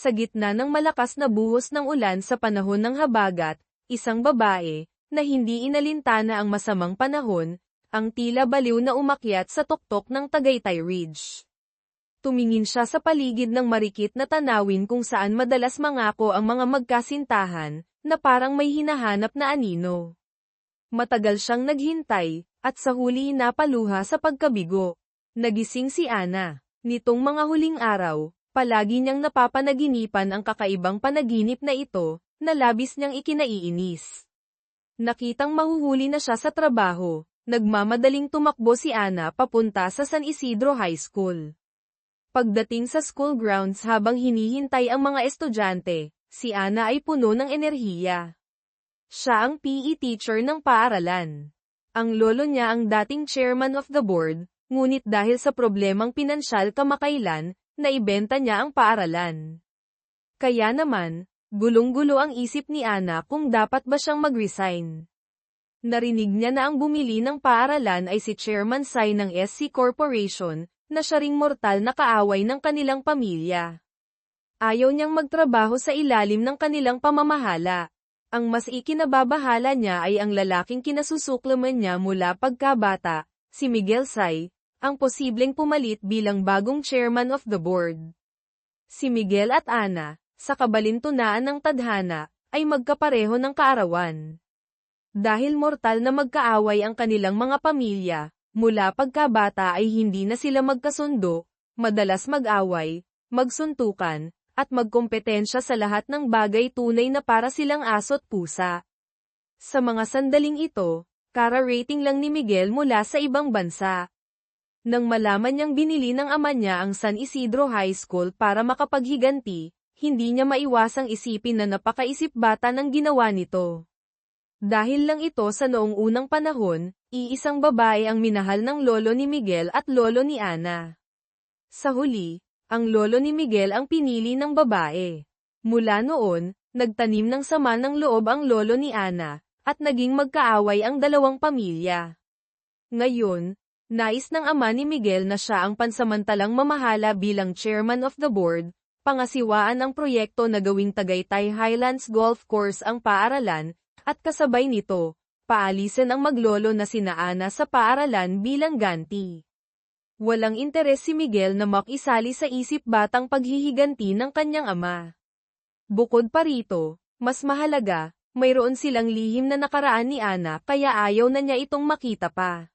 Sa gitna ng malakas na buhos ng ulan sa panahon ng habagat, isang babae, na hindi inalintana ang masamang panahon, ang tila baliw na umakyat sa tuktok ng Tagaytay Ridge. Tumingin siya sa paligid ng marikit na tanawin kung saan madalas mangako ang mga magkasintahan, na parang may hinahanap na anino. Matagal siyang naghintay, at sa huli napaluha sa pagkabigo. Nagising si Ana. Nitong mga huling araw, palagi niyang napapanaginipan ang kakaibang panaginip na ito, na labis niyang ikinaiinis. Nakitang mahuhuli na siya sa trabaho, nagmamadaling tumakbo si Ana papunta sa San Isidro High School. Pagdating sa school grounds habang hinihintay ang mga estudyante, si Ana ay puno ng enerhiya. Siya ang PE teacher ng paaralan. Ang lolo niya ang dating chairman of the board, ngunit dahil sa problemang pinansyal kamakailan, naibenta niya ang paaralan. Kaya naman, gulong-gulo ang isip ni Ana kung dapat ba siyang mag-resign. Narinig niya na ang bumili ng paaralan ay si Chairman Sai ng SC Corporation, na siya ring mortal na kaaway ng kanilang pamilya. Ayaw niyang magtrabaho sa ilalim ng kanilang pamamahala. Ang mas ikinababahala niya ay ang lalaking kinasusuklaman niya mula pagkabata, si Miguel Sai, ang posibleng pumalit bilang bagong chairman of the board. Si Miguel at Ana, sa kabalintunaan ng tadhana, ay magkapareho ng kaarawan. Dahil mortal na magkaaway ang kanilang mga pamilya, mula pagkabata ay hindi na sila magkasundo, madalas mag-away, magsuntukan, at magkompetensya sa lahat ng bagay tunay na para silang aso't pusa. Sa mga sandaling ito, kara-rating lang ni Miguel mula sa ibang bansa. Nang malaman niyang binili ng ama niya ang San Isidro High School para makapaghiganti, hindi niya maiwasang isipin na napakaisip bata ng ginawa nito. Dahil lang ito sa noong unang panahon, iisang babae ang minahal ng lolo ni Miguel at lolo ni Ana. Sa huli, ang lolo ni Miguel ang pinili ng babae. Mula noon, nagtanim ng sama ng loob ang lolo ni Ana, at naging magkaaway ang dalawang pamilya. Ngayon, nais ng ama ni Miguel na siya ang pansamantalang mamahala bilang chairman of the board, pangasiwaan ang proyekto na gawing Tagaytay Highlands Golf Course ang paaralan, at kasabay nito, paalisin ang maglolo na sina Ana sa paaralan bilang ganti. Walang interes si Miguel na makisali sa isip batang paghihiganti ng kanyang ama. Bukod pa rito, mas mahalaga, mayroon silang lihim na nakaraan ni Ana kaya ayaw na niya itong makita pa.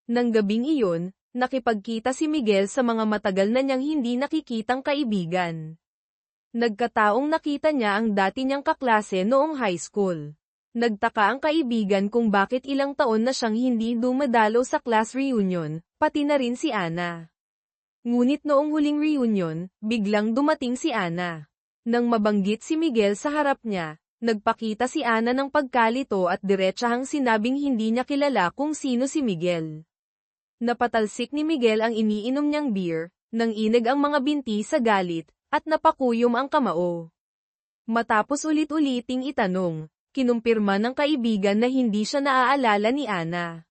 Nang gabing iyon, nakipagkita si Miguel sa mga matagal na niyang hindi nakikitang kaibigan. Nagkataong nakita niya ang dati niyang kaklase noong high school. Nagtaka ang kaibigan kung bakit ilang taon na siyang hindi dumadalo sa class reunion, pati na rin si Ana. Ngunit noong huling reunion, biglang dumating si Ana. Nang mabanggit si Miguel sa harap niya, nagpakita si Ana ng pagkalito at diretsahang sinabing hindi niya kilala kung sino si Miguel. Napatalsik ni Miguel ang iniinom niyang beer, nang inag ang mga binti sa galit, at napakuyom ang kamao. Matapos ulit-uliting itanong, kinumpirma ng kaibigan na hindi siya naaalala ni Ana.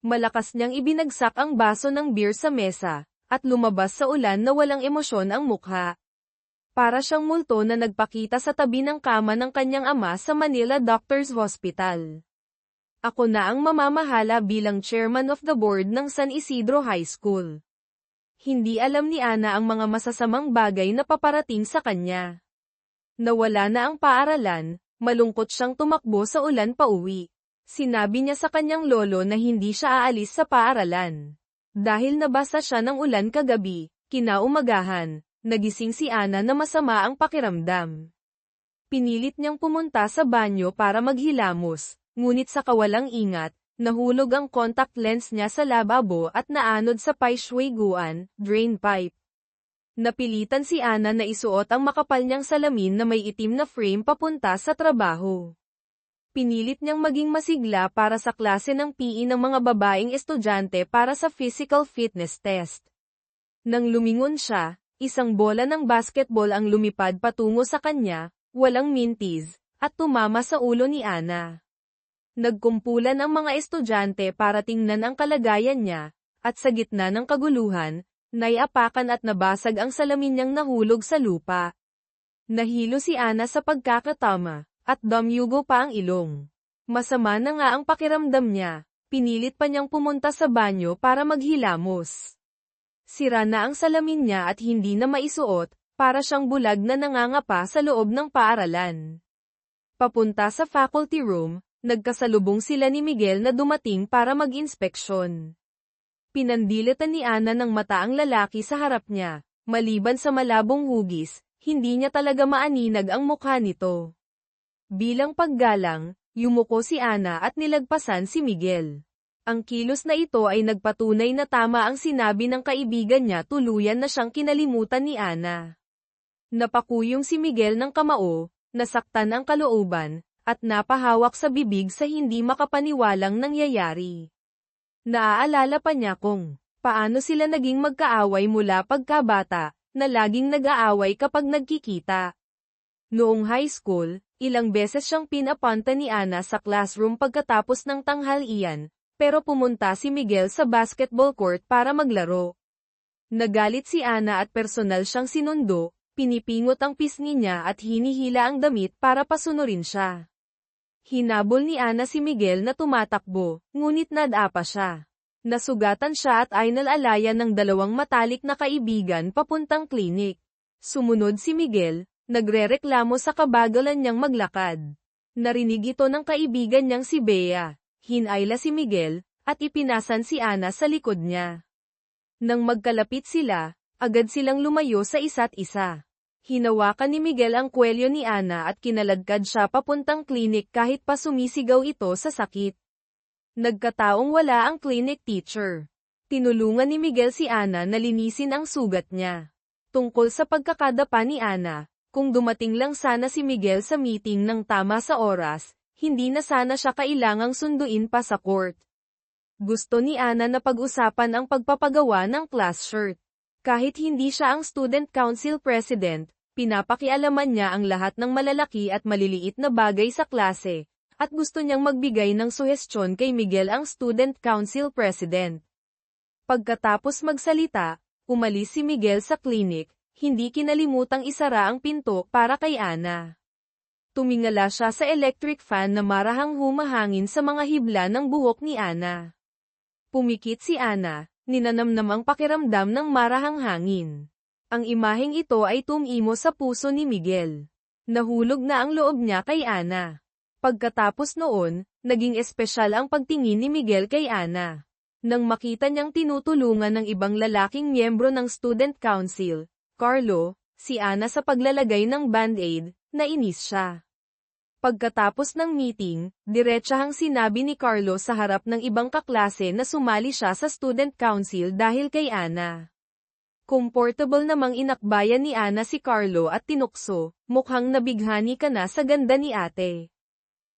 Malakas niyang ibinagsak ang baso ng beer sa mesa, at lumabas sa ulan na walang emosyon ang mukha. Para siyang multo na nagpakita sa tabi ng kama ng kanyang ama sa Manila Doctors Hospital. Ako na ang mamamahala bilang chairman of the board ng San Isidro High School. Hindi alam ni Ana ang mga masasamang bagay na paparating sa kanya. Nawala na ang paaralan, malungkot siyang tumakbo sa ulan pauwi. Sinabi niya sa kanyang lolo na hindi siya aalis sa paaralan. Dahil nabasa siya ng ulan kagabi, kinaumagahan, nagising si Ana na masama ang pakiramdam. Pinilit niyang pumunta sa banyo para maghilamos. Ngunit sa kawalang ingat, nahulog ang contact lens niya sa lababo at naanod sa paisweguan, drain pipe. Napilitan si Ana na isuot ang makapal niyang salamin na may itim na frame papunta sa trabaho. Pinilit niyang maging masigla para sa klase ng PE ng mga babaeng estudyante para sa physical fitness test. Nang lumingon siya, isang bola ng basketball ang lumipad patungo sa kanya, walang mintis, at tumama sa ulo ni Ana. Nagkumpulan ang mga estudyante para tingnan ang kalagayan niya, at sa gitna ng kaguluhan, naiapakan at nabasag ang salamin niyang nahulog sa lupa. Nahilo si Ana sa pagkakatama, at dumyugo pa ang ilong. Masama na nga ang pakiramdam niya, pinilit pa niyang pumunta sa banyo para maghilamos. Sira na ang salamin niya at hindi na maisuot, para siyang bulag na nangangapa sa loob ng paaralan. Papunta sa faculty room, nagkasalubong sila ni Miguel na dumating para mag-inspeksyon. Pinandilitan ni Ana ng mata ang lalaki sa harap niya, maliban sa malabong hugis, hindi niya talaga maaninag ang mukha nito. Bilang paggalang, yumuko si Ana at nilagpasan si Miguel. Ang kilos na ito ay nagpatunay na tama ang sinabi ng kaibigan niya, tuluyan na siyang kinalimutan ni Ana. Napakuyong si Miguel ng kamao, nasaktan ang kalooban, at napahawak sa bibig sa hindi makapaniwalang nangyayari. Naaalala pa niya kung paano sila naging magkaaway mula pagkabata, na laging nag-aaway kapag nagkikita. Noong high school, ilang beses siyang pinapunta ni Ana sa classroom pagkatapos ng tanghalian, pero pumunta si Miguel sa basketball court para maglaro. Nagalit si Ana at personal siyang sinundo, pinipingot ang pisngi niya at hinihila ang damit para pasunurin siya. Hinabol ni Ana si Miguel na tumatakbo, ngunit nadapa siya. Nasugatan siya at ay nalalayan ng dalawang matalik na kaibigan papuntang klinik. Sumunod si Miguel, nagrereklamo sa kabagalan niyang maglakad. Narinig ito ng kaibigan niyang si Bea. Hinayla si Miguel, at ipinasan si Ana sa likod niya. Nang magkalapit sila, agad silang lumayo sa isa't isa. Hinawakan ni Miguel ang kwelyo ni Ana at kinaladkad siya papuntang klinik kahit pa sumisigaw ito sa sakit. Nagkataong wala ang clinic teacher. Tinulungan ni Miguel si Ana na linisin ang sugat niya. Tungkol sa pagkakadapa ni Ana, kung dumating lang sana si Miguel sa meeting ng tama sa oras, hindi na sana siya kailangang sunduin pa sa court. Gusto ni Ana na pag-usapan ang pagpapagawa ng class shirt. Kahit hindi siya ang student council president, pinapakialaman niya ang lahat ng malalaki at maliliit na bagay sa klase, at gusto niyang magbigay ng suhestyon kay Miguel ang student council president. Pagkatapos magsalita, umalis si Miguel sa klinik, hindi kinalimutang isara ang pinto para kay Ana. Tumingala siya sa electric fan na marahang humahangin sa mga hibla ng buhok ni Ana. Pumikit si Ana, ninanamnam ang pakiramdam ng marahang hangin. Ang imaheng ito ay tumimo sa puso ni Miguel. Nahulog na ang loob niya kay Ana. Pagkatapos noon, naging espesyal ang pagtingin ni Miguel kay Ana. Nang makita niyang tinutulungan ng ibang lalaking miyembro ng student council, Carlo, si Ana sa paglalagay ng band-aid, nainis siya. Pagkatapos ng meeting, diretsahang sinabi ni Carlo sa harap ng ibang kaklase na sumali siya sa student council dahil kay Ana. Comfortable namang inakbayan ni Ana si Carlo at tinukso, mukhang nabighani ka na sa ganda ni ate.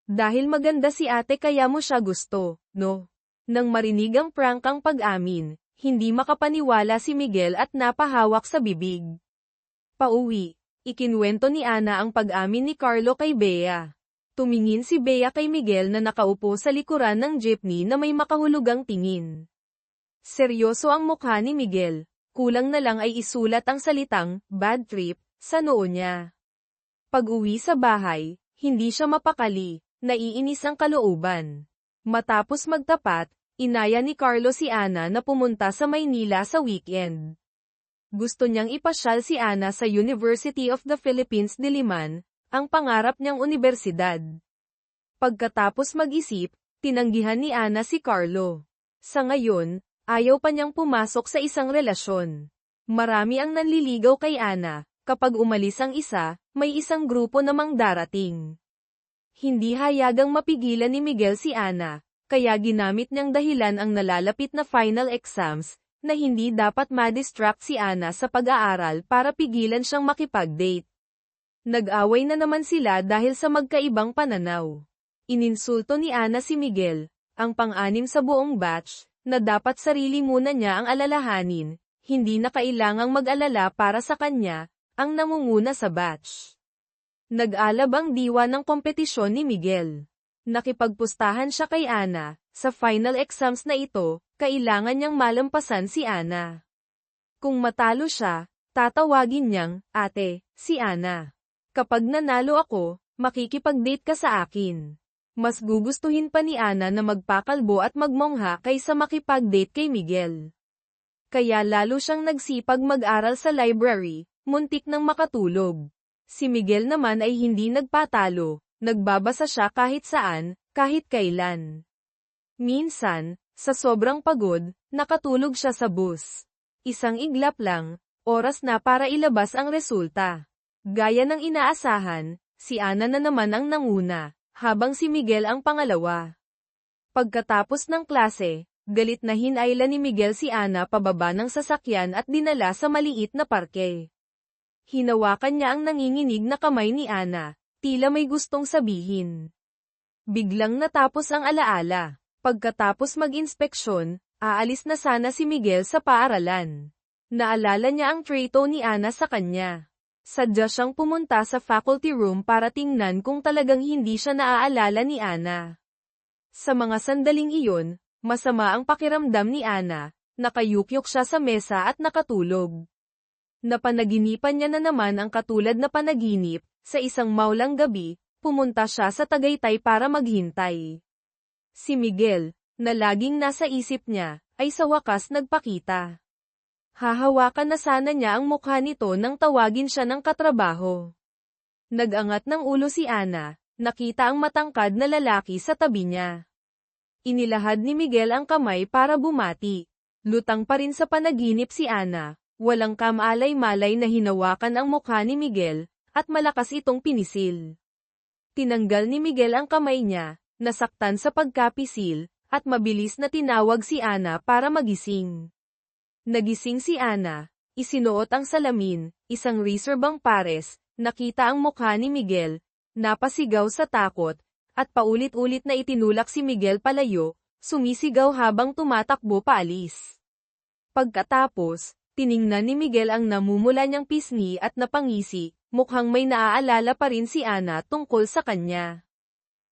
Dahil maganda si ate kaya mo siya gusto, no? Nang marinig ang prangkang pag-amin, hindi makapaniwala si Miguel at napahawak sa bibig. Pauwi, ikinwento ni Ana ang pag-amin ni Carlo kay Bea. Tumingin si Bea kay Miguel na nakaupo sa likuran ng jeepney na may makahulugang tingin. Seryoso ang mukha ni Miguel. Kulang na lang ay isulat ang salitang, bad trip, sa noo niya. Pag-uwi sa bahay, hindi siya mapakali, naiinis ang kalooban. Matapos magtapat, inaya ni Carlo si Ana na pumunta sa Maynila sa weekend. Gusto niyang ipasyal si Ana sa University of the Philippines Diliman, ang pangarap niyang unibersidad. Pagkatapos mag-isip, tinanggihan ni Ana si Carlo. Sa ngayon, ayaw pa niyang pumasok sa isang relasyon. Marami ang nanliligaw kay Ana, kapag umalis ang isa, may isang grupo namang darating. Hindi hayagang mapigilan ni Miguel si Ana, kaya ginamit niyang dahilan ang nalalapit na final exams, na hindi dapat ma-distract si Ana sa pag-aaral para pigilan siyang makipag-date. Nag-away na naman sila dahil sa magkaibang pananaw. Ininsulto ni Ana si Miguel, ang pang-anim sa buong batch, na dapat sarili muna niya ang alalahanin, hindi na kailangang mag-alala para sa kanya, ang nangunguna sa batch. Nag-alab ang diwa ng kompetisyon ni Miguel. Nakipagpustahan siya kay Ana, sa final exams na ito, kailangan niyang malampasan si Ana. Kung matalo siya, tatawagin niyang, ate, si Ana. Kapag nanalo ako, makikipag-date ka sa akin. Mas gugustuhin pa ni Ana na magpakalbo at magmongha kaysa makipag-date kay Miguel. Kaya lalo siyang nagsipag mag-aral sa library, muntik nang makatulog. Si Miguel naman ay hindi nagpatalo, nagbabasa siya kahit saan, kahit kailan. Minsan, sa sobrang pagod, nakatulog siya sa bus. Isang iglap lang, oras na para ilabas ang resulta. Gaya ng inaasahan, si Ana na naman ang nanguna, habang si Miguel ang pangalawa. Pagkatapos ng klase, galit na hinayla ni Miguel si Ana pababa ng sasakyan at dinala sa maliit na parke. Hinawakan niya ang nanginginig na kamay ni Ana, tila may gustong sabihin. Biglang natapos ang alaala. Pagkatapos mag-inspeksyon, aalis na sana si Miguel sa paaralan. Naalala niya ang trato ni Ana sa kanya. Sadya siyang pumunta sa faculty room para tingnan kung talagang hindi siya naaalala ni Ana. Sa mga sandaling iyon, masama ang pakiramdam ni Ana, nakayukyok siya sa mesa at nakatulog. Napanaginipan niya na naman ang katulad na panaginip, sa isang maulang gabi, pumunta siya sa Tagaytay para maghintay. Si Miguel, na laging nasa isip niya, ay sa wakas nagpakita. Hahawakan na sana niya ang mukha nito nang tawagin siya ng katrabaho. Nag-angat ng ulo si Ana, nakita ang matangkad na lalaki sa tabi niya. Inilahad ni Miguel ang kamay para bumati. Lutang pa rin sa panaginip si Ana, walang kamalay-malay na hinawakan ang mukha ni Miguel, at malakas itong pinisil. Tinanggal ni Miguel ang kamay niya, nasaktan sa pagkapisil, at mabilis na tinawag si Ana para magising. Nagising si Ana, isinuot ang salamin, isang reserbang pares, nakita ang mukha ni Miguel, napasigaw sa takot, at paulit-ulit na itinulak si Miguel palayo, sumisigaw habang tumatakbo paalis. Pagkatapos, tiningnan ni Miguel ang namumula niyang pisngi at napangisi, mukhang may naaalala pa rin si Ana tungkol sa kanya.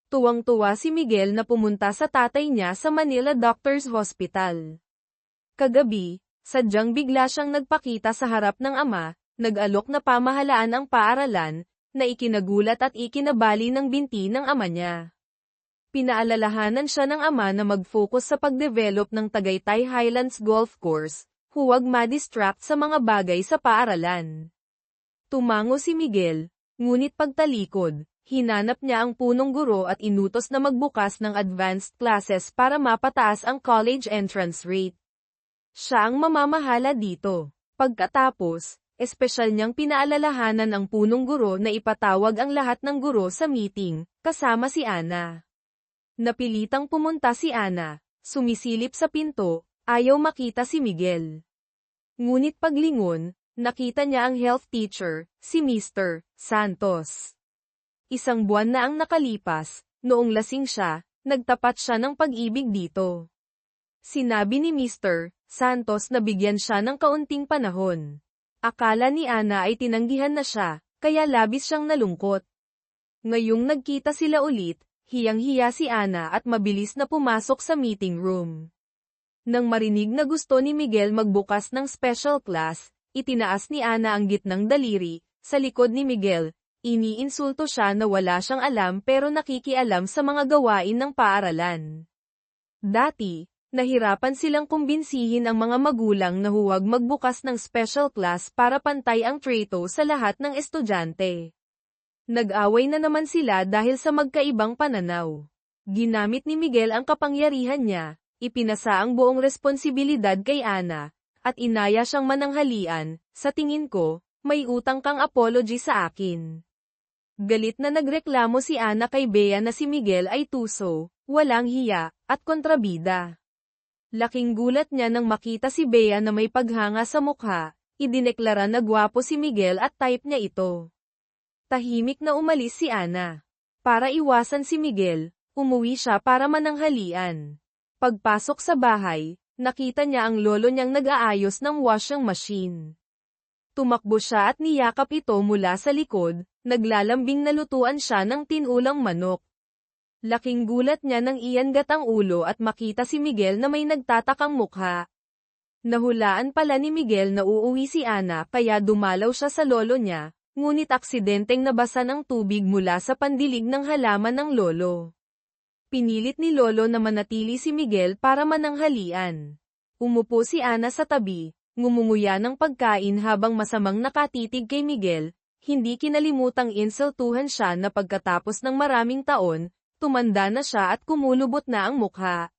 Tuwang-tuwa si Miguel na pumunta sa tatay niya sa Manila Doctors Hospital. Kagabi, sadyang bigla siyang nagpakita sa harap ng ama, nag-alok na pamahalaan ang paaralan, na ikinagulat at ikinabali ng binti ng ama niya. Pinaalalahanan siya ng ama na mag-focus sa pag-develop ng Tagaytay Highlands Golf Course, huwag ma-distract sa mga bagay sa paaralan. Tumango si Miguel, ngunit pagtalikod, hinanap niya ang punong guro at inutos na magbukas ng advanced classes para mapataas ang college entrance rate. Siya ang mamamahala dito. Pagkatapos, espesyal niyang pinaalalahanan ang punong guro na ipatawag ang lahat ng guro sa meeting, kasama si Ana. Napilitang pumunta si Ana, sumisilip sa pinto, ayaw makita si Miguel. Ngunit paglingon, nakita niya ang health teacher, si Mr. Santos. Isang buwan na ang nakalipas, noong lasing siya, nagtapat siya ng pag-ibig dito. Sinabi ni Mr. Santos na bigyan siya ng kaunting panahon. Akala ni Ana ay tinanggihan na siya, kaya labis siyang nalungkot. Ngayong nagkita sila ulit, hiyang-hiya si Ana at mabilis na pumasok sa meeting room. Nang marinig na gusto ni Miguel magbukas ng special class, itinaas ni Ana ang gitnang daliri, sa likod ni Miguel. Iniinsulto siya na wala siyang alam pero nakikialam sa mga gawain ng paaralan. Dati, nahirapan silang kumbinsihin ang mga magulang na huwag magbukas ng special class para pantay ang trato sa lahat ng estudyante. Nag-away na naman sila dahil sa magkaibang pananaw. Ginamit ni Miguel ang kapangyarihan niya, ipinasa ang buong responsibilidad kay Ana, at inaya siyang mananghalian. Sa tingin ko, may utang kang apology sa akin. Galit na nagreklamo si Ana kay Bea na si Miguel ay tuso, walang hiya, at kontrabida. Laking gulat niya nang makita si Bea na may paghanga sa mukha, idineklara na gwapo si Miguel at type niya ito. Tahimik na umalis si Ana. Para iwasan si Miguel, umuwi siya para mananghalian. Pagpasok sa bahay, nakita niya ang lolo niyang nag-aayos ng washing machine. Tumakbo siya at niyakap ito mula sa likod, naglalambing na lutuan siya ng tinulang manok. Laking gulat niya nang iangat ang ulo at makita si Miguel na may nagtatakang mukha. Nahulaan pala ni Miguel na uuwi si Ana kaya dumalaw siya sa lolo niya, ngunit aksidenteng nabasa ng tubig mula sa pandilig ng halaman ng lolo. Pinilit ni Lolo na manatili si Miguel para mananghalian. Umupo si Ana sa tabi, ngumunguya ng pagkain habang masamang nakatitig kay Miguel, hindi kinalimutang insultuhan siya na pagkatapos ng maraming taon, tumanda na siya at kumulubot na ang mukha.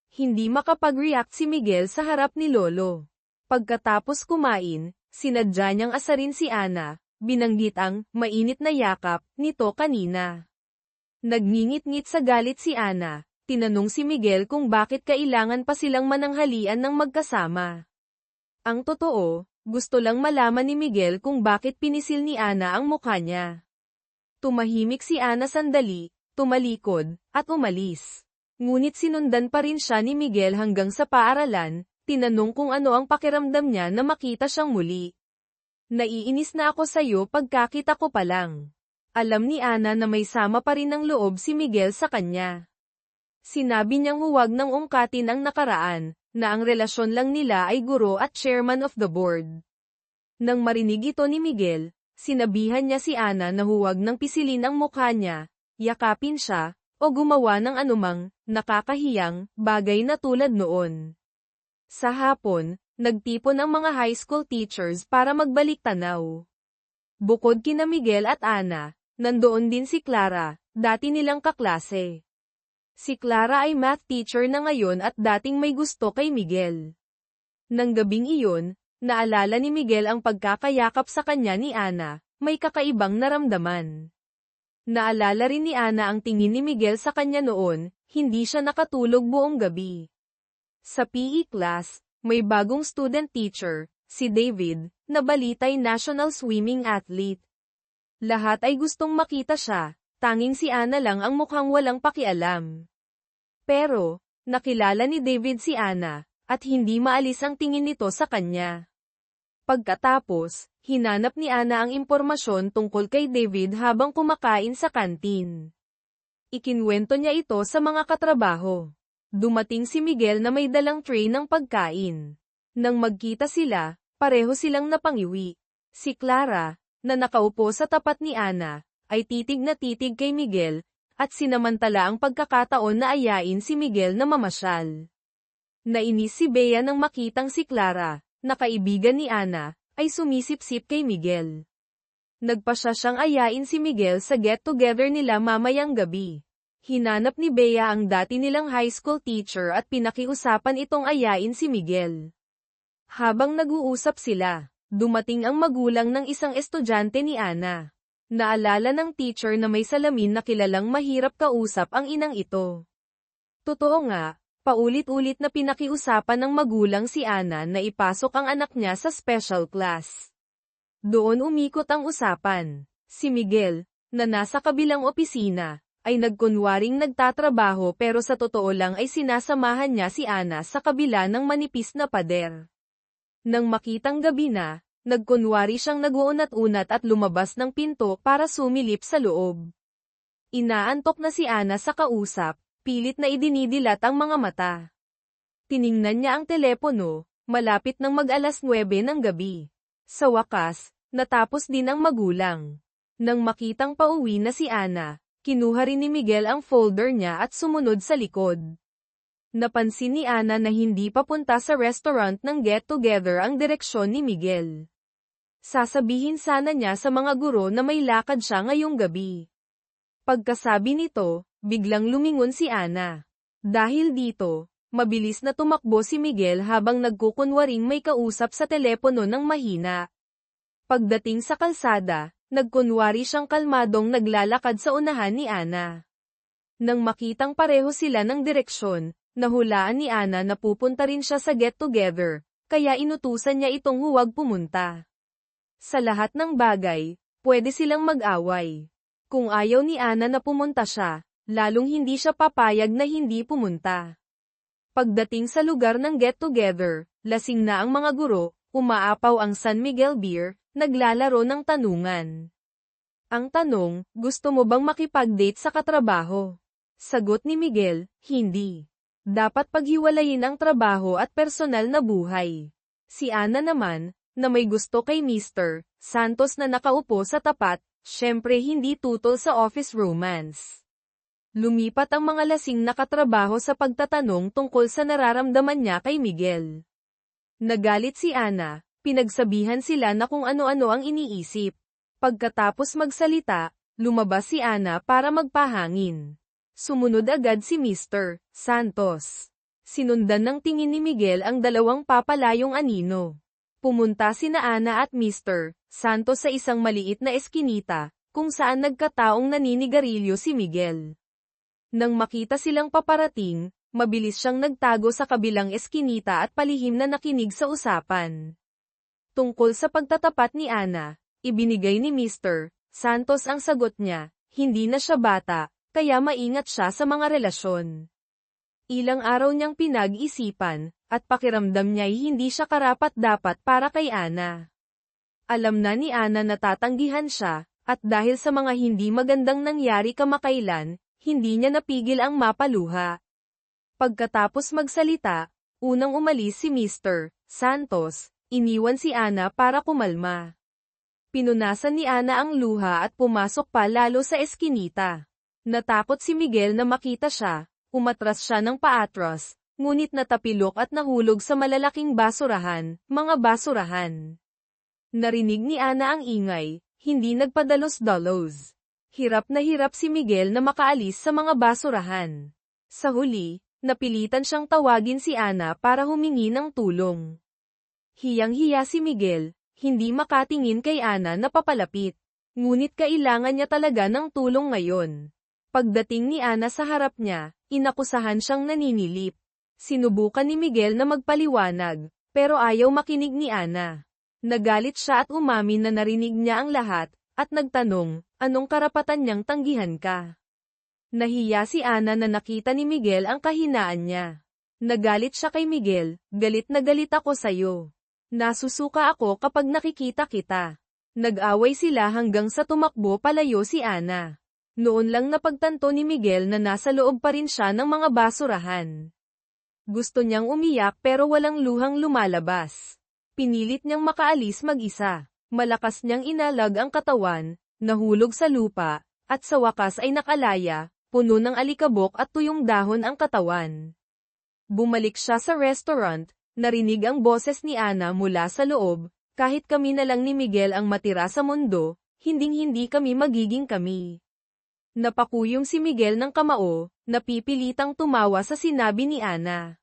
Hindi makapag-react si Miguel sa harap ni Lolo. Pagkatapos kumain, sinadya niyang asarin si Ana, binanggit ang mainit na yakap nito kanina. Nagngingit-ngit sa galit si Ana, tinanong si Miguel kung bakit kailangan pa silang mananghalian ng magkasama. Ang totoo, gusto lang malaman ni Miguel kung bakit pinisil ni Ana ang mukha niya. Tumahimik si Ana sandali, tumalikod, at umalis. Ngunit sinundan pa rin siya ni Miguel hanggang sa paaralan, tinanong kung ano ang pakiramdam niya na makita siyang muli. Naiinis na ako sa'yo pagkakita ko pa lang. Alam ni Ana na may sama pa rin ng loob si Miguel sa kanya. Sinabi niyang huwag nang ungkatin ang nakaraan, na ang relasyon lang nila ay guro at chairman of the board. Nang marinig ito ni Miguel, sinabihan niya si Ana na huwag nang pisilin ang mukha niya, yakapin siya, o gumawa ng anumang, nakakahiyang, bagay na tulad noon. Sa hapon, nagtipon ang mga high school teachers para magbalik tanaw. Bukod kina Miguel at Ana, nandoon din si Clara, dati nilang kaklase. Si Clara ay math teacher na ngayon at dating may gusto kay Miguel. Nang gabing iyon, naalala ni Miguel ang pagkakayakap sa kanya ni Ana, may kakaibang naramdaman. Naalala rin ni Ana ang tingin ni Miguel sa kanya noon, hindi siya nakatulog buong gabi. Sa PE class, may bagong student teacher, si David, na balita'y national swimming athlete. Lahat ay gustong makita siya, tanging si Ana lang ang mukhang walang pakialam. Pero, nakilala ni David si Ana, at hindi maalis ang tingin nito sa kanya. Pagkatapos, hinanap ni Ana ang impormasyon tungkol kay David habang kumakain sa kantin. Ikinwento niya ito sa mga katrabaho. Dumating si Miguel na may dalang tray ng pagkain. Nang magkita sila, pareho silang napangiwi. Si Clara, na nakaupo sa tapat ni Ana, ay titig na titig kay Miguel, at sinamantala ang pagkakataon na ayain si Miguel na mamasyal. Nainis si Bea nang makitang si Clara, na kaibigan ni Ana, ay sumisip-sip kay Miguel. Nagpasya siyang ayain si Miguel sa get-together nila mamayang gabi. Hinanap ni Bea ang dati nilang high school teacher at pinakiusapan itong ayain si Miguel. Habang nag-uusap sila, dumating ang magulang ng isang estudyante ni Ana. Naalala ng teacher na may salamin na kilalang mahirap kausap ang inang ito. Totoo nga, paulit-ulit na pinakiusapan ng magulang si Ana na ipasok ang anak niya sa special class. Doon umikot ang usapan. Si Miguel, na nasa kabilang opisina, ay nagkunwaring nagtatrabaho pero sa totoo lang ay sinasamahan niya si Ana sa kabila ng manipis na pader. Nang makitang gabi na, nagkunwari siyang nag-uunat-unat at lumabas ng pinto para sumilip sa loob. Inaantok na si Ana sa kausap, pilit na idinidilat ang mga mata. Tiningnan niya ang telepono, malapit ng mag-alas 9 ng gabi. Sa wakas, natapos din ang magulang. Nang makitang pauwi na si Ana, kinuha rin ni Miguel ang folder niya at sumunod sa likod. Napansin ni Ana na hindi papunta sa restaurant ng get-together ang direksyon ni Miguel. Sasabihin sana niya sa mga guro na may lakad siya ngayong gabi. Pagkasabi nito, biglang lumingon si Ana. Dahil dito, mabilis na tumakbo si Miguel habang nagkukunwaring may kausap sa telepono ng mahina. Pagdating sa kalsada, nagkunwari siyang kalmadong naglalakad sa unahan ni Ana. Nang makitang pareho sila ng direksyon, nahulaan ni Ana na pupunta rin siya sa get-together, kaya inutusan niya itong huwag pumunta. Sa lahat ng bagay, pwede silang mag-away. Kung ayaw ni Ana na pumunta siya, lalong hindi siya papayag na hindi pumunta. Pagdating sa lugar ng get-together, lasing na ang mga guro, umaapaw ang San Miguel Beer, naglalaro ng tanungan. Ang tanong, gusto mo bang makipag-date sa katrabaho? Sagot ni Miguel, hindi. Dapat paghiwalayin ang trabaho at personal na buhay. Si Ana naman, na may gusto kay Mr. Santos na nakaupo sa tapat, syempre hindi tutol sa office romance. Lumipat ang mga lasing na katrabaho sa pagtatanong tungkol sa nararamdaman niya kay Miguel. Nagalit si Ana, pinagsabihan sila na kung ano-ano ang iniisip. Pagkatapos magsalita, lumabas si Ana para magpahangin. Sumunod agad si Mr. Santos. Sinundan ng tingin ni Miguel ang dalawang papalayong anino. Pumunta sina Ana at Mr. Santos sa isang maliit na eskinita, kung saan nagkataong naninigarilyo si Miguel. Nang makita silang paparating, mabilis siyang nagtago sa kabilang eskinita at palihim na nakinig sa usapan. Tungkol sa pagtatapat ni Ana, ibinigay ni Mr. Santos ang sagot niya, hindi na siya bata, kaya maingat siya sa mga relasyon. Ilang araw niyang pinag-isipan, at pakiramdam niya'y hindi siya karapat-dapat para kay Ana. Alam na ni Ana na tatanggihan siya, at dahil sa mga hindi magandang nangyari kamakailan, hindi niya napigil ang mapaluha. Pagkatapos magsalita, unang umalis si Mr. Santos, iniwan si Ana para kumalma. Pinunasan ni Ana ang luha at pumasok pa lalo sa eskinita. Natakot si Miguel na makita siya, umatras siya ng paatras, ngunit natapilok at nahulog sa malalaking basurahan, mga basurahan. Narinig ni Ana ang ingay, hindi nagpadalos-dalos. Hirap na hirap si Miguel na makaalis sa mga basurahan. Sa huli, napilitan siyang tawagin si Ana para humingi ng tulong. Hiyang-hiya si Miguel, hindi makatingin kay Ana na papalapit. Ngunit kailangan niya talaga ng tulong ngayon. Pagdating ni Ana sa harap niya, inakusahan siyang naninilip. Sinubukan ni Miguel na magpaliwanag, pero ayaw makinig ni Ana. Nagalit siya at umamin na narinig niya ang lahat, at nagtanong, anong karapatan niyang tanggihan ka? Nahiya si Ana na nakita ni Miguel ang kahinaan niya. Nagalit siya kay Miguel, galit na galit ako sa'yo. Nasusuka ako kapag nakikita kita. Nag-away sila hanggang sa tumakbo palayo si Ana. Noon lang napagtanto ni Miguel na nasa loob pa rin siya ng mga basurahan. Gusto niyang umiyak pero walang luhang lumalabas. Pinilit niyang makaalis mag-isa. Malakas niyang inalag ang katawan, nahulog sa lupa, at sa wakas ay nakalaya, puno ng alikabok at tuyong dahon ang katawan. Bumalik siya sa restaurant, narinig ang boses ni Ana mula sa loob, kahit kami na lang ni Miguel ang matira sa mundo, hinding-hindi kami magiging kami. Napakuyong si Miguel ng kamao, napipilitang tumawa sa sinabi ni Ana.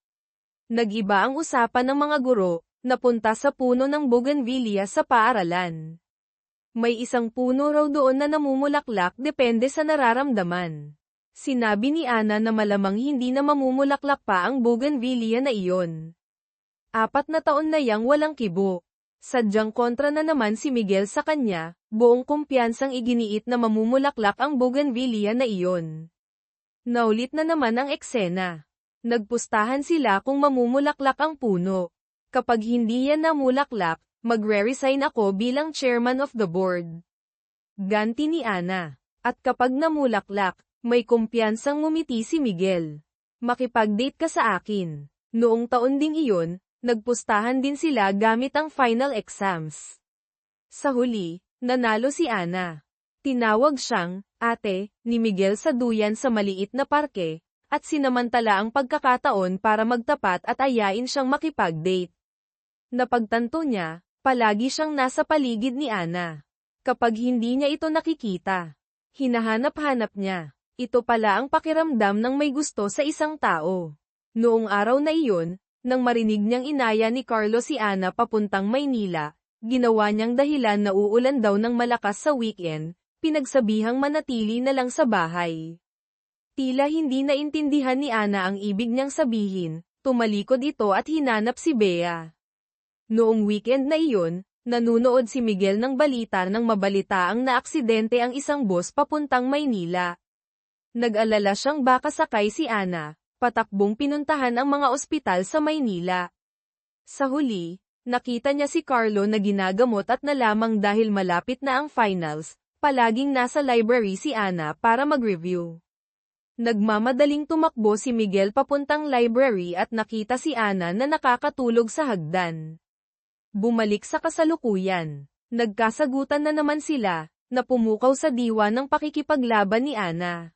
Nag-iba ang usapan ng mga guro, napunta sa puno ng bougainvillea sa paaralan. May isang puno raw doon na namumulaklak depende sa nararamdaman. Sinabi ni Ana na malamang hindi na mamumulaklak pa ang bougainvillea na iyon. 4 na taon na yang walang kibo. Sadyang kontra na naman si Miguel sa kanya, buong kumpiyansang iginiit na mamumulaklak ang bougainvillea na iyon. Naulit na naman ang eksena. Nagpustahan sila kung mamumulaklak ang puno. Kapag hindi yan namulaklak, magre-resign ako bilang chairman of the board. Ganti ni Ana. At kapag namulaklak, may kumpiyansang ngumiti si Miguel. Makipag-date ka sa akin. Noong taon ding iyon, nagpustahan din sila gamit ang final exams. Sa huli, nanalo si Ana. Tinawag siyang, ate, ni Miguel sa duyan sa maliit na parke, at sinamantala ang pagkakataon para magtapat at ayain siyang makipag-date. Napagtanto niya, palagi siyang nasa paligid ni Ana. Kapag hindi niya ito nakikita, hinahanap-hanap niya. Ito pala ang pakiramdam ng may gusto sa isang tao. Noong araw na iyon, nang marinig niyang inaya ni Carlo si Ana papuntang Maynila, ginawa niyang dahilan na uulan daw ng malakas sa weekend, pinagsabihang manatili na lang sa bahay. Tila hindi naintindihan ni Ana ang ibig niyang sabihin, tumalikod ito at hinanap si Bea. Noong weekend na iyon, nanunood si Miguel ng balita nang mabalitaang naaksidente ang isang bus papuntang Maynila. Nag-alala siyang baka sakay si Ana, patakbong pinuntahan ang mga ospital sa Maynila. Sa huli, nakita niya si Carlo na ginagamot at nalamang dahil malapit na ang finals, palaging nasa library si Ana para mag-review. Nagmamadaling tumakbo si Miguel papuntang library at nakita si Ana na nakakatulog sa hagdan. Bumalik sa kasalukuyan. Nagkasagutan na naman sila, na pumukaw sa diwa ng pakikipaglaban ni Ana.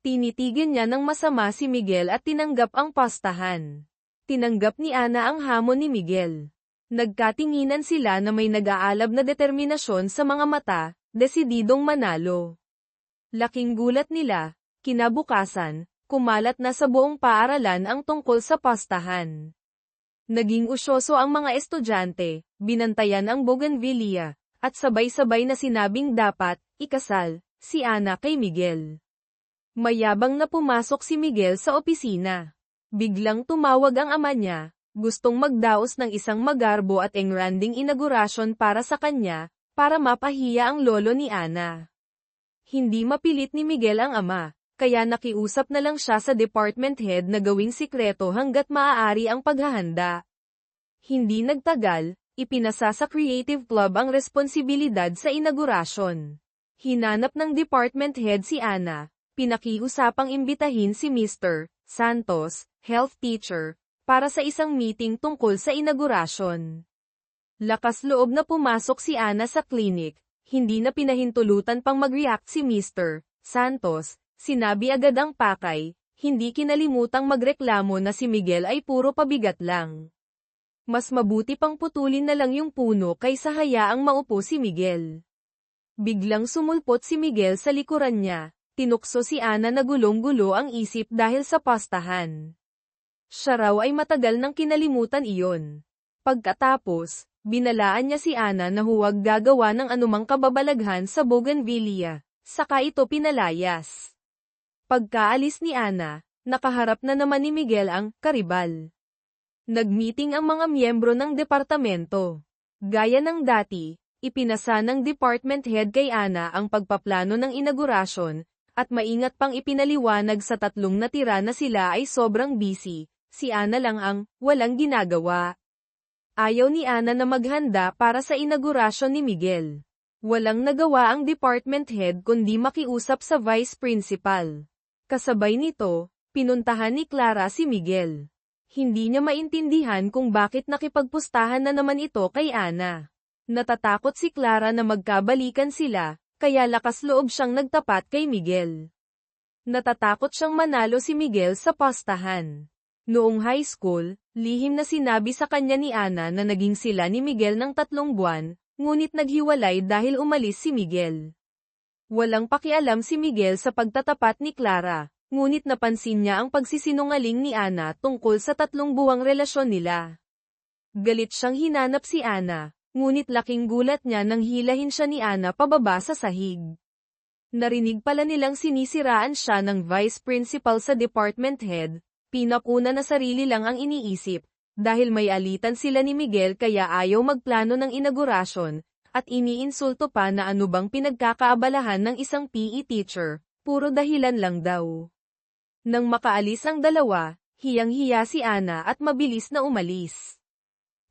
Tinitigin niya ng masama si Miguel at tinanggap ang pastahan. Tinanggap ni Ana ang hamon ni Miguel. Nagkatinginan sila na may nag-aalab na determinasyon sa mga mata, desididong manalo. Laking gulat nila, kinabukasan, kumalat na sa buong paaralan ang tungkol sa pastahan. Naging usyoso ang mga estudyante, binantayan ang bougainvillea, at sabay-sabay na sinabing dapat, ikasal, si Ana kay Miguel. Mayabang na pumasok si Miguel sa opisina. Biglang tumawag ang ama niya, gustong magdaos ng isang magarbo at engranding inaugurasyon para sa kanya, para mapahiya ang lolo ni Ana. Hindi mapilit ni Miguel ang ama, kaya nakiusap na lang siya sa department head na gawing sikreto hanggat maaari ang paghahanda. Hindi nagtagal, ipinasa sa Creative Club ang responsibilidad sa inaugurasyon. Hinanap ng department head si Ana, pinakiusapang imbitahin si Mr. Santos, health teacher, para sa isang meeting tungkol sa inaugurasyon. Lakas loob na pumasok si Ana sa clinic, hindi na pinahintulutan pang mag-react si Mr. Santos, sinabi agad ang pakay, hindi kinalimutang magreklamo na si Miguel ay puro pabigat lang. Mas mabuti pang putulin na lang yung puno kaysa hayaang maupo si Miguel. Biglang sumulpot si Miguel sa likuran niya. Tinukso si Ana na gulong-gulo ang isip dahil sa pastahan. Siya raw ay matagal nang kinalimutan iyon. Pagkatapos, binalaan niya si Ana na huwag gagawa ng anumang kababalaghan sa bougainvillea, saka ito pinalayas. Pagkaalis ni Ana, nakaharap na naman ni Miguel ang karibal. Nagmeeting ang mga miyembro ng departamento. Gaya ng dati, ipinasa ng department head kay Ana ang pagpaplano ng inaugurasyon, at maingat pang ipinaliwanag sa tatlong natira na sila ay sobrang busy, si Ana lang ang walang ginagawa. Ayaw ni Ana na maghanda para sa inaugurasyon ni Miguel. Walang nagawa ang department head kundi makiusap sa vice principal. Kasabay nito, pinuntahan ni Clara si Miguel. Hindi niya maintindihan kung bakit nakipagpustahan na naman ito kay Ana. Natatakot si Clara na magkabalikan sila, kaya lakas loob siyang nagtapat kay Miguel. Natatakot siyang manalo si Miguel sa pastahan. Noong high school, lihim na sinabi sa kanya ni Ana na naging sila ni Miguel ng 3 buwan, ngunit naghiwalay dahil umalis si Miguel. Walang pakialam si Miguel sa pagtatapat ni Clara, ngunit napansin niya ang pagsisinungaling ni Ana tungkol sa 3 buwang relasyon nila. Galit siyang hinanap si Ana. Ngunit laking gulat niya nang hilahin siya ni Ana pababa sa sahig. Narinig pala nilang sinisiraan siya ng vice principal sa department head, pinakuna na sarili lang ang iniisip, dahil may alitan sila ni Miguel kaya ayaw magplano ng inaugurasyon, at iniinsulto pa na ano bang pinagkakaabalahan ng isang PE teacher, puro dahilan lang daw. Nang makaalis ang dalawa, hiyang-hiya si Ana at mabilis na umalis.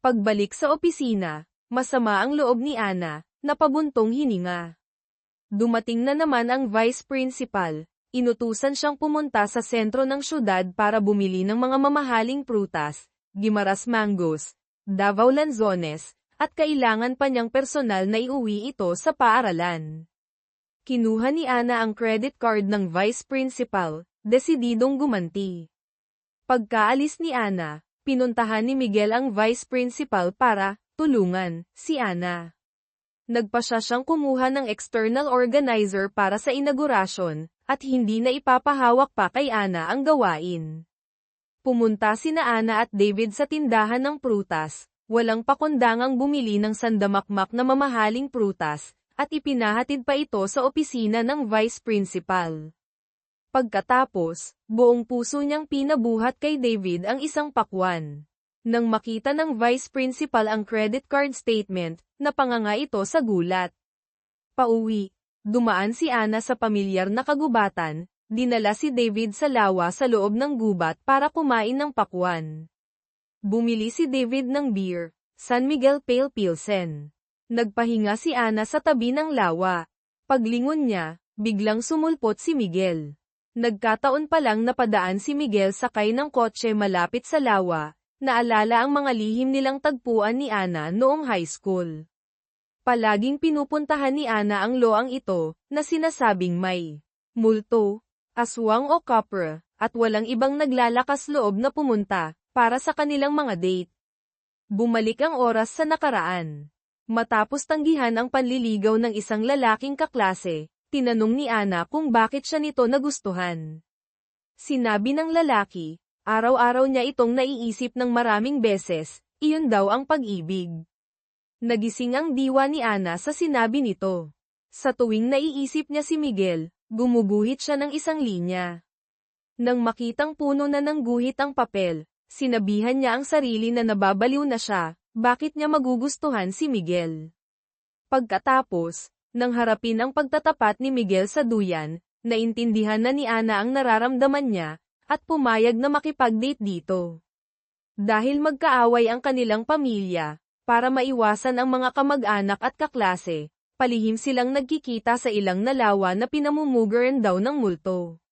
Pagbalik sa opisina, masama ang loob ni Ana, napabuntong hininga. Dumating na naman ang vice principal, inutusan siyang pumunta sa sentro ng syudad para bumili ng mga mamahaling prutas, Guimaras mangoes, Davao lanzones, at kailangan pa niyang personal na iuwi ito sa paaralan. Kinuha ni Ana ang credit card ng vice principal, desididong gumanti. Pagkaalis ni Ana, pinuntahan ni Miguel ang vice principal para tulungan si Ana. Nagpasya siyang kumuha ng external organizer para sa inaugurasyon, at hindi na ipapahawak pa kay Ana ang gawain. Pumunta sina Ana at David sa tindahan ng prutas, walang pakundangang bumili ng sandamakmak na mamahaling prutas, at ipinahatid pa ito sa opisina ng vice principal. Pagkatapos, buong puso niyang pinabuhat kay David ang isang pakwan. Nang makita ng vice principal ang credit card statement, napanganga ito sa gulat. Pauwi, dumaan si Ana sa pamilyar na kagubatan, dinala si David sa lawa sa loob ng gubat para kumain ng pakwan. Bumili si David ng beer, San Miguel Pale Pilsen. Nagpahinga si Ana sa tabi ng lawa. Paglingon niya, biglang sumulpot si Miguel. Nagkataon pa lang napadaan si Miguel sakay ng kotse malapit sa lawa, naalala ang mga lihim nilang tagpuan ni Ana noong high school. Palaging pinupuntahan ni Ana ang loang ito, na sinasabing may multo, aswang o kapre, at walang ibang naglalakas loob na pumunta, para sa kanilang mga date. Bumalik ang oras sa nakaraan. Matapos tanggihan ang panliligaw ng isang lalaking kaklase, tinanong ni Ana kung bakit siya nito nagustuhan. Sinabi ng lalaki, araw-araw niya itong naiisip ng maraming beses, iyon daw ang pag-ibig. Nagising ang diwa ni Ana sa sinabi nito. Sa tuwing naiisip niya si Miguel, gumuguhit siya ng isang linya. Nang makitang puno na ng guhit ang papel, sinabihan niya ang sarili na nababaliw na siya, bakit niya magugustuhan si Miguel. Pagkatapos, nang harapin ang pagtatapat ni Miguel sa duyan, naintindihan na ni Ana ang nararamdaman niya, at pumayag na makipag-date dito. Dahil magkaaway ang kanilang pamilya, para maiwasan ang mga kamag-anak at kaklase, palihim silang nagkikita sa ilang nalawa na pinamumuguran daw ng multo.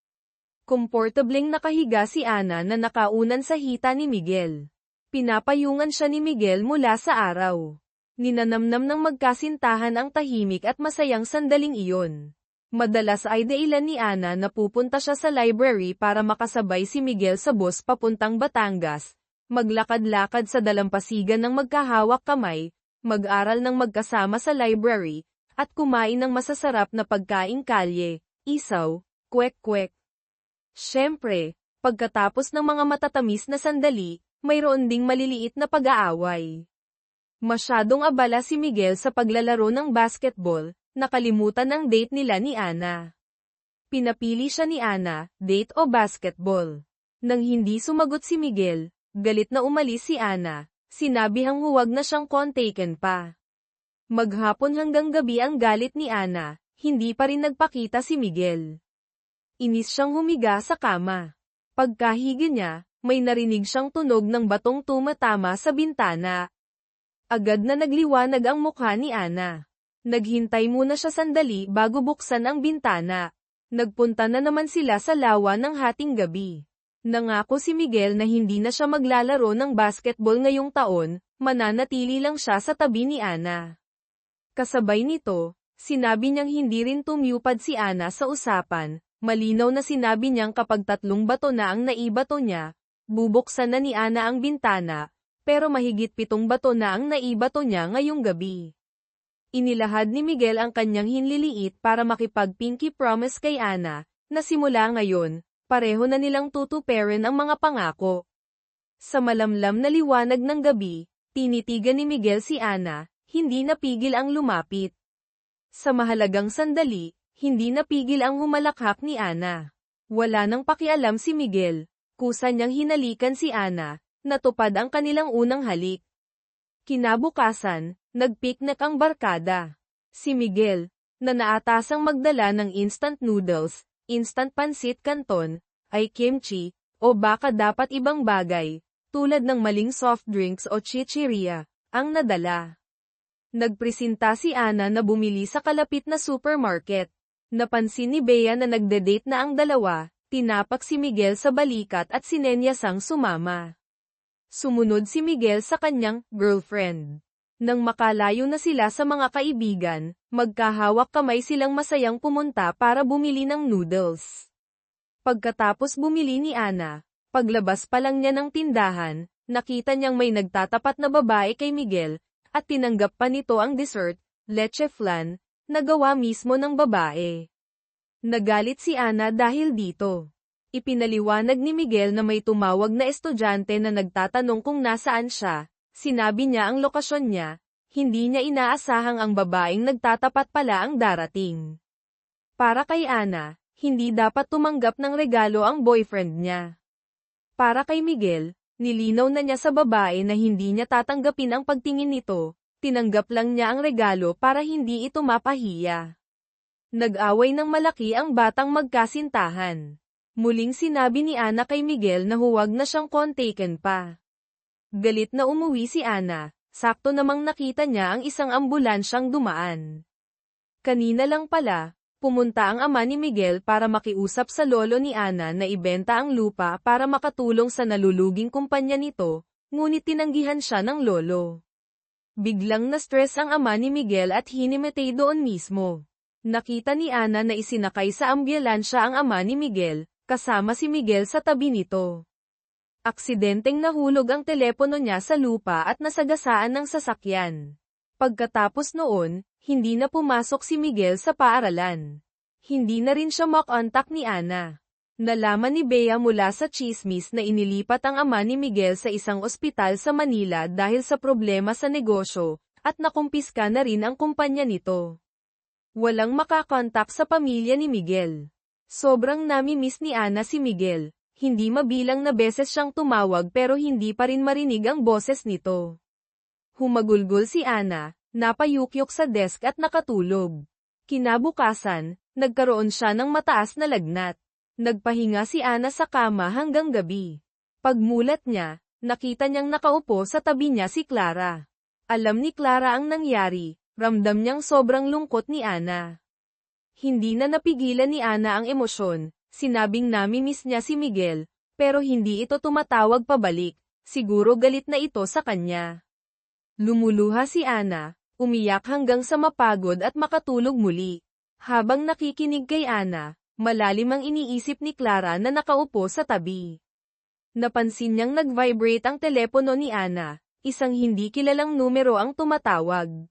Komportableng nakahiga si Ana na nakaunan sa hita ni Miguel. Pinapayungan siya ni Miguel mula sa araw. Ninanamnam ng magkasintahan ang tahimik at masayang sandaling iyon. Madalas ay dailan ni Ana na pupunta siya sa library para makasabay si Miguel sa bus papuntang Batangas, maglakad-lakad sa dalampasigan ng magkahawak kamay, mag-aral ng magkasama sa library, at kumain ng masasarap na pagkaing kalye, isaw, kwek-kwek. Siyempre, pagkatapos ng mga matatamis na sandali, mayroon ding maliliit na pag-aaway. Masyadong abala si Miguel sa paglalaro ng basketball, nakalimutan ang date nila ni Ana. Pinapili siya ni Ana, date o basketball. Nang hindi sumagot si Miguel, galit na umalis si Ana, sinabihang huwag na siyang kontaken pa. Maghapon hanggang gabi ang galit ni Ana, hindi pa rin nagpakita si Miguel. Inis siyang humiga sa kama. Pagkahiga niya, may narinig siyang tunog ng batong tumatama sa bintana. Agad na nagliwanag ang mukha ni Ana. Naghintay muna siya sandali bago buksan ang bintana. Nagpunta na naman sila sa lawa ng hating gabi. Nangako si Miguel na hindi na siya maglalaro ng basketball ngayong taon, mananatili lang siya sa tabi ni Ana. Kasabay nito, sinabi niyang hindi rin tumupad si Ana sa usapan. Malinaw na sinabi niyang kapag 3 bato na ang naibato niya, bubuksan na ni Ana ang bintana, pero mahigit 7 bato na ang naibato niya ngayong gabi. Inilahad ni Miguel ang kanyang hinliliit para makipag-pinky promise kay Ana, na simula ngayon, pareho na nilang tutuparin ang mga pangako. Sa malamlam na liwanag ng gabi, tinitigan ni Miguel si Ana, hindi napigil ang lumapit. Sa mahalagang sandali, hindi napigil ang humalakhak ni Ana. Wala nang pakialam si Miguel, kusa niyang hinalikan si Ana, natupad ang kanilang unang halik. Kinabukasan, nagpiknik ang barkada. Si Miguel, na naatasang magdala ng instant noodles, instant pansit canton, ay kimchi, o baka dapat ibang bagay, tulad ng maling soft drinks o chichirya, ang nadala. Nagpresenta si Ana na bumili sa kalapit na supermarket. Napansin ni Bea na nagde-date na ang dalawa, tinapak si Miguel sa balikat at sinenyasang sumama. Sumunod si Miguel sa kanyang girlfriend. Nang makalayo na sila sa mga kaibigan, magkahawak kamay silang masayang pumunta para bumili ng noodles. Pagkatapos bumili ni Ana, paglabas pa lang niya ng tindahan, nakita niyang may nagtatapat na babae kay Miguel, at tinanggap pa nito ang dessert, leche flan, na gawa mismo ng babae. Nagalit si Ana dahil dito. Ipinaliwanag ni Miguel na may tumawag na estudyante na nagtatanong kung nasaan siya, sinabi niya ang lokasyon niya, hindi niya inaasahang ang babaeng nagtatapat pala ang darating. Para kay Ana, hindi dapat tumanggap ng regalo ang boyfriend niya. Para kay Miguel, nilinaw na niya sa babae na hindi niya tatanggapin ang pagtingin nito, tinanggap lang niya ang regalo para hindi ito mapahiya. Nag-away ng malaki ang batang magkasintahan. Muling sinabi ni Ana kay Miguel na huwag na siyang kontaken pa. Galit na umuwi si Ana, sakto namang nakita niya ang isang ambulansyang dumaan. Kanina lang pala, pumunta ang ama ni Miguel para makiusap sa lolo ni Ana na ibenta ang lupa para makatulong sa naluluging kumpanya nito, ngunit tinanggihan siya ng lolo. Biglang na-stress ang ama ni Miguel at hinimatay doon mismo. Nakita ni Ana na isinakay sa ambulansya ang ama ni Miguel, kasama si Miguel sa tabi nito. Aksidenteng nahulog ang telepono niya sa lupa at nasagasaan ng sasakyan. Pagkatapos noon, hindi na pumasok si Miguel sa paaralan. Hindi na rin siya makontak ni Ana. Nalaman ni Bea mula sa tsismis na inilipat ang ama ni Miguel sa isang ospital sa Manila dahil sa problema sa negosyo, at nakumpiska na rin ang kumpanya nito. Walang makakontak sa pamilya ni Miguel. Sobrang nami-miss ni Ana si Miguel, hindi mabilang na beses siyang tumawag pero hindi pa rin marinig ang boses nito. Humagulgol si Ana, napayukyok sa desk at nakatulog. Kinabukasan, nagkaroon siya ng mataas na lagnat. Nagpahinga si Ana sa kama hanggang gabi. Pagmulat niya, nakita niyang nakaupo sa tabi niya si Clara. Alam ni Clara ang nangyari, ramdam niyang sobrang lungkot ni Ana. Hindi na napigilan ni Ana ang emosyon, sinabing nami-miss niya si Miguel, pero hindi ito tumatawag pabalik, siguro galit na ito sa kanya. Lumuluha si Ana, umiyak hanggang sa mapagod at makatulog muli. Habang nakikinig kay Ana, malalim ang iniisip ni Clara na nakaupo sa tabi. Napansin niyang nag-vibrate ang telepono ni Ana, isang hindi kilalang numero ang tumatawag.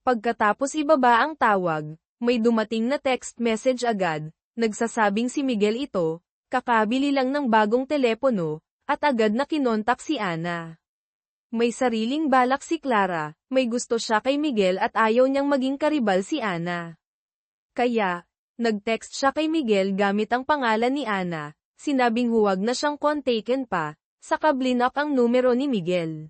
Pagkatapos ibaba ang tawag, may dumating na text message agad, nagsasabing si Miguel ito, kakabili lang ng bagong telepono, at agad na kinontak si Ana. May sariling balak si Clara, may gusto siya kay Miguel at ayaw niyang maging karibal si Ana. Kaya, nag-text siya kay Miguel gamit ang pangalan ni Ana, sinabing huwag na siyang kontaken pa, saka blinak ang numero ni Miguel.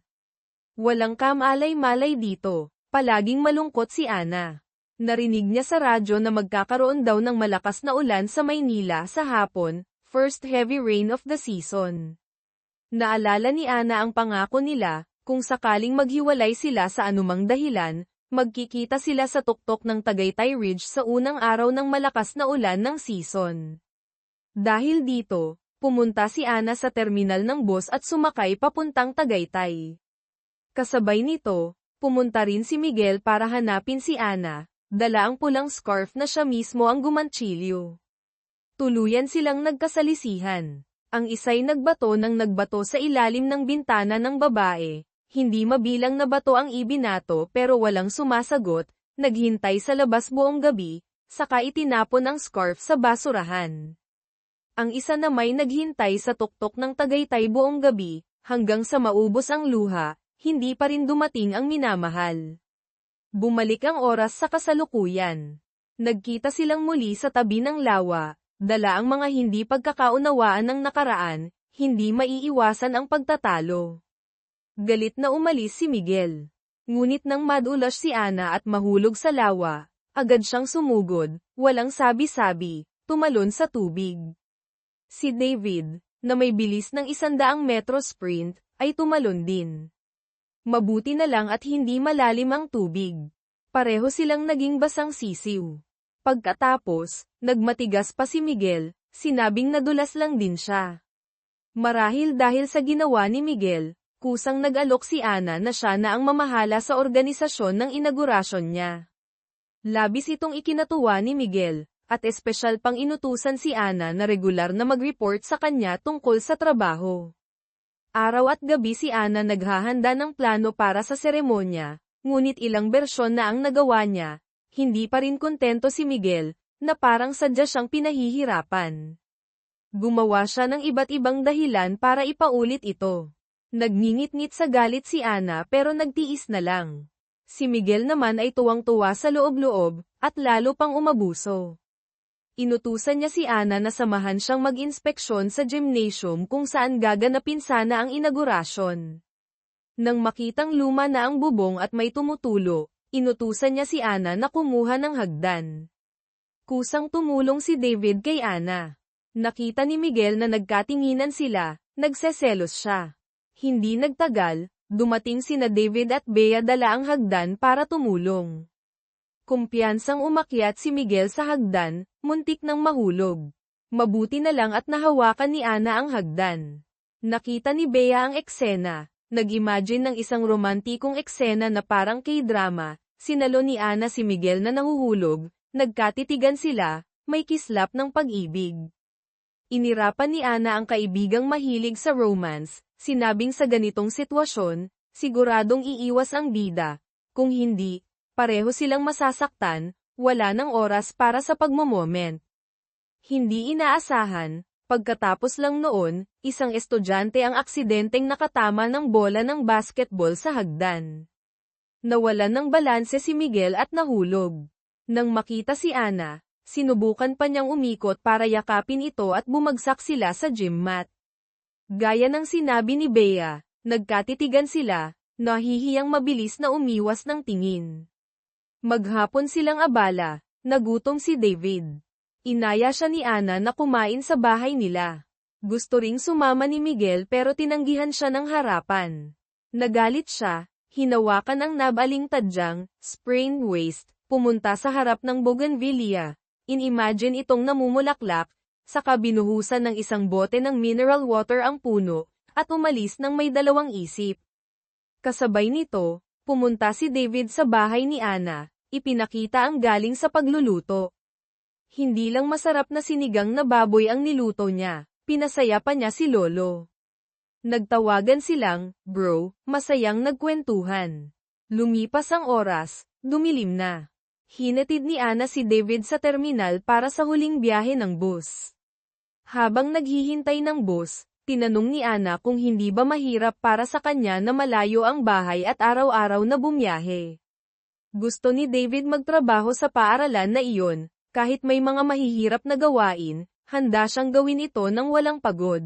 Walang kamalay-malay dito, palaging malungkot si Ana. Narinig niya sa radyo na magkakaroon daw ng malakas na ulan sa Maynila sa hapon, first heavy rain of the season. Naalala ni Ana ang pangako nila, kung sakaling maghiwalay sila sa anumang dahilan, magkikita sila sa tuktok ng Tagaytay Ridge sa unang araw ng malakas na ulan ng season. Dahil dito, pumunta si Ana sa terminal ng bus at sumakay papuntang Tagaytay. Kasabay nito, pumunta rin si Miguel para hanapin si Ana, dala ang pulang scarf na siya mismo ang gumantsilyo. Tuluyan silang nagkasalisihan. Ang isa'y nagbato sa ilalim ng bintana ng babae. Hindi mabilang na bato ang ibinato pero walang sumasagot, naghintay sa labas buong gabi, saka itinapon ang scarf sa basurahan. Ang isa namay naghintay sa tuktok ng Tagaytay buong gabi, hanggang sa maubos ang luha, hindi pa rin dumating ang minamahal. Bumalik ang oras sa kasalukuyan. Nagkita silang muli sa tabi ng lawa, dala ang mga hindi pagkakaunawaan ng nakaraan, hindi maiiwasan ang pagtatalo. Galit na umalis si Miguel. Ngunit nang madulas si Ana at mahulog sa lawa, agad siyang sumugod, walang sabi-sabi, tumalon sa tubig. Si David, na may bilis ng 100 metro sprint, ay tumalon din. Mabuti na lang at hindi malalim ang tubig. Pareho silang naging basang sisiw. Pagkatapos, nagmatigas pa si Miguel, sinabing nadulas lang din siya. Marahil dahil sa ginawa ni Miguel, kusang nag-alok si Ana na siya na ang mamahala sa organisasyon ng inaugurasyon niya. Labis itong ikinatuwa ni Miguel, at espesyal pang inutusan si Ana na regular na mag-report sa kanya tungkol sa trabaho. Araw at gabi si Ana naghahanda ng plano para sa seremonya, ngunit ilang bersyon na ang nagawa niya, hindi pa rin kontento si Miguel, na parang sadya siyang pinahihirapan. Gumawa siya ng iba't ibang dahilan para ipaulit ito. Nagngingit-ngit sa galit si Ana pero nagtiis na lang. Si Miguel naman ay tuwang-tuwa sa loob-loob, at lalo pang umabuso. Inutusan niya si Ana na samahan siyang mag-inspeksyon sa gymnasium kung saan gaganapin sana ang inaugurasyon. Nang makitang luma na ang bubong at may tumutulo, inutusan niya si Ana na kumuha ng hagdan. Kusang tumulong si David kay Ana. Nakita ni Miguel na nagkatinginan sila, nagseselos siya. Hindi nagtagal, dumating sina David at Bea dala ang hagdan para tumulong. Kumpiyansang umakyat si Miguel sa hagdan, muntik nang mahulog. Mabuti na lang at nahawakan ni Ana ang hagdan. Nakita ni Bea ang eksena, Nag-imagine ng isang romantikong eksena na parang K-drama, sinalo ni Ana si Miguel na nahuhulog, nagkatitigan sila, may kislap ng pag-ibig. Inirapan ni Ana ang kaibigang mahilig sa romance, sinabing sa ganitong sitwasyon, siguradong iiwas ang bida. Kung hindi, pareho silang masasaktan, wala ng oras para sa pagmomoment. Hindi inaasahan, pagkatapos lang noon, isang estudyante ang aksidenteng nakatama ng bola ng basketball sa hagdan. Nawalan ng balanse si Miguel at nahulog. Nang makita si Ana, sinubukan pa niyang umikot para yakapin ito at bumagsak sila sa gym mat. Gaya ng sinabi ni Bea, nagkatitigan sila, nahihiyang mabilis na umiwas ng tingin. Maghapon silang abala, nagutom si David. Inaya siya ni Ana na kumain sa bahay nila. Gusto ring sumama ni Miguel pero tinanggihan siya ng harapan. Nagalit siya, hinawakan ang nabaling tadyang, sprained waist, pumunta sa harap ng bougainvillea. In-imagine itong namumulaklak, saka binuhusan ng isang bote ng mineral water ang puno, at umalis ng may dalawang isip. Kasabay nito, pumunta si David sa bahay ni Ana, ipinakita ang galing sa pagluluto. Hindi lang masarap na sinigang na baboy ang niluto niya, pinasaya pa niya si Lolo. Nagtawagan silang, bro, masayang nagkwentuhan. Lumipas ang oras, dumilim na. Hinatid ni Ana si David sa terminal para sa huling biyahe ng bus. Habang naghihintay ng bus, tinanong ni Ana kung hindi ba mahirap para sa kanya na malayo ang bahay at araw-araw na bumiyahe. Gusto ni David magtrabaho sa paaralan na iyon, kahit may mga mahihirap na gawain, handa siyang gawin ito nang walang pagod.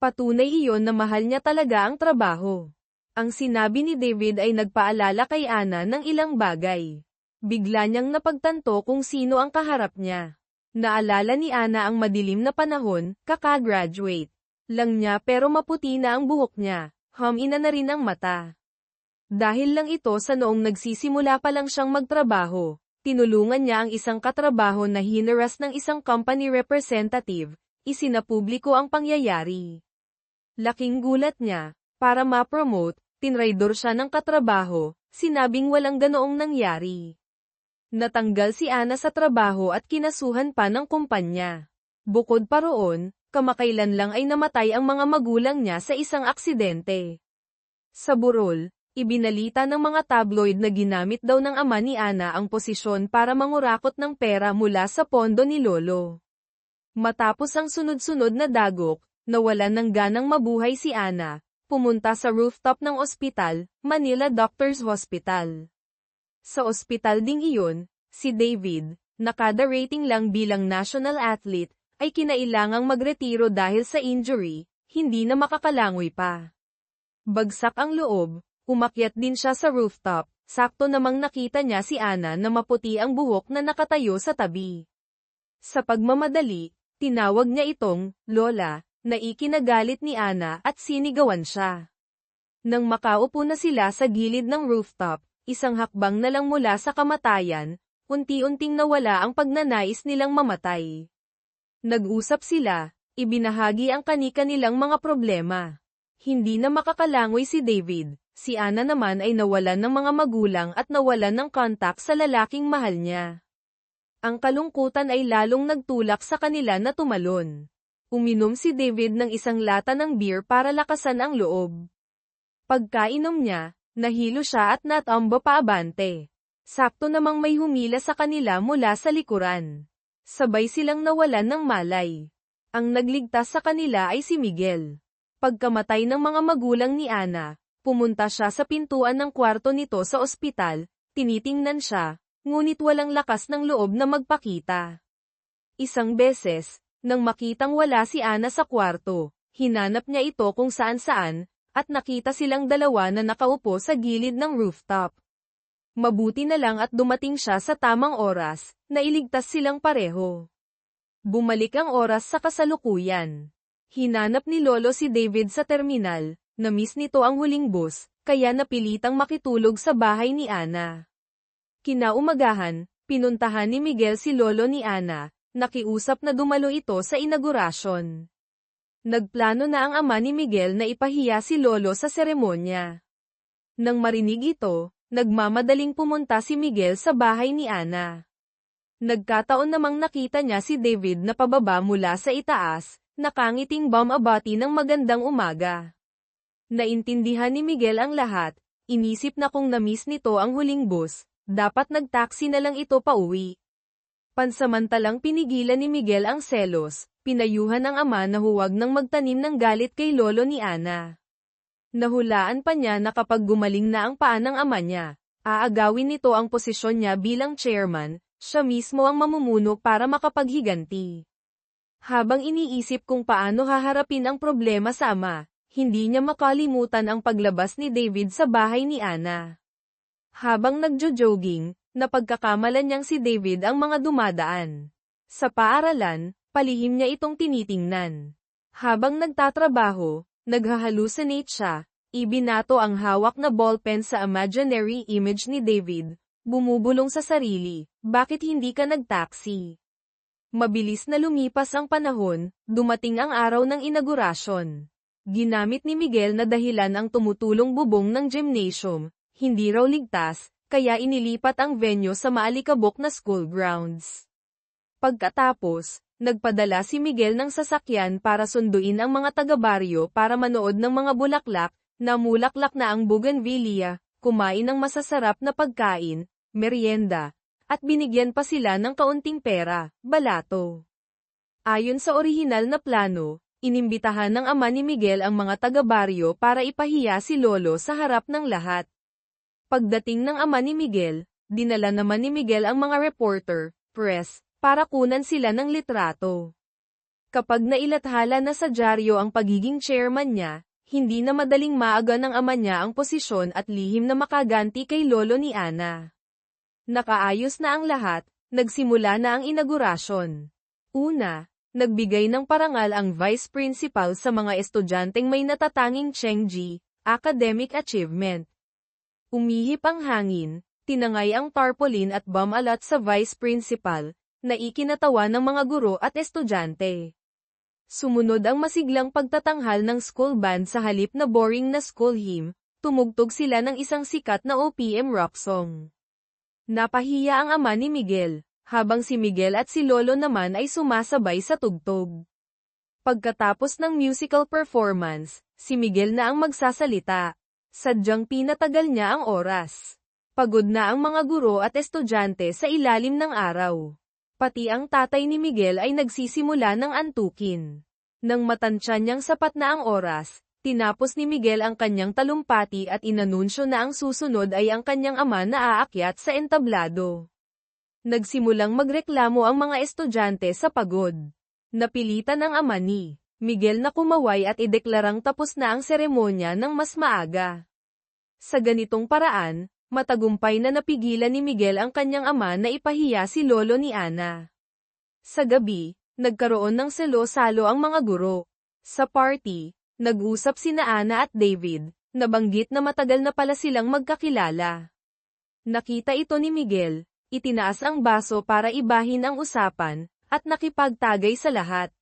Patunay iyon na mahal niya talaga ang trabaho. Ang sinabi ni David ay nagpaalala kay Ana ng ilang bagay. Bigla niyang napagtanto kung sino ang kaharap niya. Naalala ni Ana ang madilim na panahon, kaka-graduate lang niya pero maputi na ang buhok niya, humina na rin ang mata. Dahil lang ito sa noong nagsisimula pa lang siyang magtrabaho, tinulungan niya ang isang katrabaho na hinaras ng isang company representative, isinapubliko ang pangyayari. Laking gulat niya, para ma-promote, tinraidor siya ng katrabaho, sinabing walang ganoong nangyari. Natanggal si Ana sa trabaho at kinasuhan pa ng kumpanya. Bukod pa roon, kamakailan lang ay namatay ang mga magulang niya sa isang aksidente. Sa burol, ibinalita ng mga tabloid na ginamit daw ng ama ni Ana ang posisyon para mangurakot ng pera mula sa pondo ni Lolo. Matapos ang sunod-sunod na dagok, nawalan ng ganang mabuhay si Ana, pumunta sa rooftop ng ospital, Manila Doctors Hospital. Sa ospital ding iyon, si David, na kada rating lang bilang national athlete, ay kinailangang magretiro dahil sa injury, hindi na makakalangoy pa. Bagsak ang loob, umakyat din siya sa rooftop, sakto namang nakita niya si Ana na maputi ang buhok na nakatayo sa tabi. Sa pagmamadali, tinawag niya itong, Lola, na ikinagalit ni Ana at sinigawan siya. Nang makaupo na sila sa gilid ng rooftop, isang hakbang na lang mula sa kamatayan, unti-unting nawala ang pagnanais nilang mamatay. Nag-usap sila, ibinahagi ang kani-kanilang mga problema. Hindi na makakalangoy si David, si Ana naman ay nawalan ng mga magulang at nawalan ng kontak sa lalaking mahal niya. Ang kalungkutan ay lalong nagtulak sa kanila na tumalon. Uminom si David ng isang lata ng beer para lakasan ang loob. Pagkainom niya, nahilo siya at natumba paabante. Sakto namang may humila sa kanila mula sa likuran. Sabay silang nawalan ng malay. Ang nagligtas sa kanila ay si Miguel. Pagkamatay ng mga magulang ni Ana, pumunta siya sa pintuan ng kwarto nito sa ospital, tinitingnan siya, ngunit walang lakas ng loob na magpakita. Isang beses, nang makitang wala si Ana sa kwarto, hinanap niya ito kung saan-saan, at nakita silang dalawa na nakaupo sa gilid ng rooftop. Mabuti na lang at dumating siya sa tamang oras, nailigtas silang pareho. Bumalik ang oras sa kasalukuyan. Hinanap ni Lolo si David sa terminal, na-miss nito ang huling bus, kaya napilitang makitulog sa bahay ni Ana. Kinaumagahan, pinuntahan ni Miguel si Lolo ni Ana, nakiusap na dumalo ito sa inaugurasyon. Nagplano na ang ama ni Miguel na ipahiya si Lolo sa seremonya. Nang marinig ito, nagmamadaling pumunta si Miguel sa bahay ni Ana. Nagkataon namang nakita niya si David na pababa mula sa itaas, nakangiting bumabati ng magandang umaga. Naintindihan ni Miguel ang lahat, inisip na kung na-miss nito ang huling bus, dapat nag-taxi na lang ito pauwi. Pansamantalang pinigilan ni Miguel ang selos, pinayuhan ang ama na huwag nang magtanim ng galit kay lolo ni Ana. Nahulaan pa niya na kapag gumaling na ang paa ng ama niya, aagawin nito ang posisyon niya bilang chairman, siya mismo ang mamumuno para makapaghiganti. Habang iniisip kung paano haharapin ang problema sa ama, hindi niya makalimutan ang paglabas ni David sa bahay ni Ana. Habang nagjo-jogging, napagkakamalan niyang si David ang mga dumadaan. Sa paaralan, palihim niya itong tinitingnan. Habang nagtatrabaho, naghahalucinate siya, ibinato ang hawak na ballpen sa imaginary image ni David, bumubulong sa sarili, bakit hindi ka nag-taxi? Mabilis na lumipas ang panahon, dumating ang araw ng inaugurasyon. Ginamit ni Miguel na dahilan ang tumutulong bubong ng gymnasium, hindi raw ligtas, kaya inilipat ang venue sa maalikabok na school grounds. Pagkatapos, nagpadala si Miguel ng sasakyan para sunduin ang mga taga-baryo para manood ng mga bulaklak, namulaklak na ang bougainvillea, kumain ng masasarap na pagkain, merienda, at binigyan pa sila ng kaunting pera, balato. Ayon sa orihinal na plano, inimbitahan ng ama ni Miguel ang mga taga-baryo para ipahiya si Lolo sa harap ng lahat. Pagdating ng ama ni Miguel, dinala naman ni Miguel ang mga reporter, press, para kunan sila ng litrato. Kapag nailathala na sa dyaryo ang pagiging chairman niya, hindi na madaling maaga ng ama niya ang posisyon at lihim na makaganti kay Lolo ni Ana. Nakaayos na ang lahat, nagsimula na ang inaugurasyon. Una, nagbigay ng parangal ang vice principal sa mga estudyanteng may natatanging Chengji, academic achievement. Umihip ang hangin, tinangay ang tarpaulin at bumalat sa vice principal, na ikinatawa ng mga guro at estudyante. Sumunod ang masiglang pagtatanghal ng school band sa halip na boring na school hymn, tumugtog sila ng isang sikat na OPM rock song. Napahiya ang ama ni Miguel, habang si Miguel at si Lolo naman ay sumasabay sa tugtog. Pagkatapos ng musical performance, si Miguel na ang magsasalita. Sadyang pinatagal niya ang oras. Pagod na ang mga guro at estudyante sa ilalim ng araw. Pati ang tatay ni Miguel ay nagsisimula ng antukin. Nang matansya niyang sapat na ang oras, tinapos ni Miguel ang kanyang talumpati at inanunsyo na ang susunod ay ang kanyang ama na aakyat sa entablado. Nagsimulang magreklamo ang mga estudyante sa pagod. Napilitan ang ama ni Miguel na kumaway at ideklarang tapos na ang seremonya ng mas maaga. Sa ganitong paraan, matagumpay na napigilan ni Miguel ang kanyang ama na ipahiya si Lolo ni Ana. Sa gabi, nagkaroon ng salo-salo ang mga guro. Sa party, nag-usap sina Ana at David, nabanggit na matagal na pala silang magkakilala. Nakita ito ni Miguel, itinaas ang baso para ibahin ang usapan, at nakipagtagay sa lahat.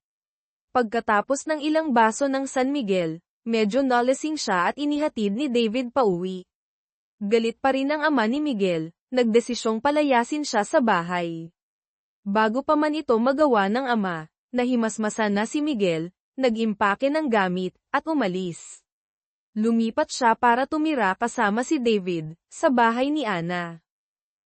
Pagkatapos ng ilang baso ng San Miguel, medyo nalasing siya at inihatid ni David pauwi. Galit pa rin ang ama ni Miguel, nagdesisyong palayasin siya sa bahay. Bago pa man ito magawa ng ama, nahimasmasan na si Miguel, nag-impake ng gamit, at umalis. Lumipat siya para tumira kasama si David, sa bahay ni Ana.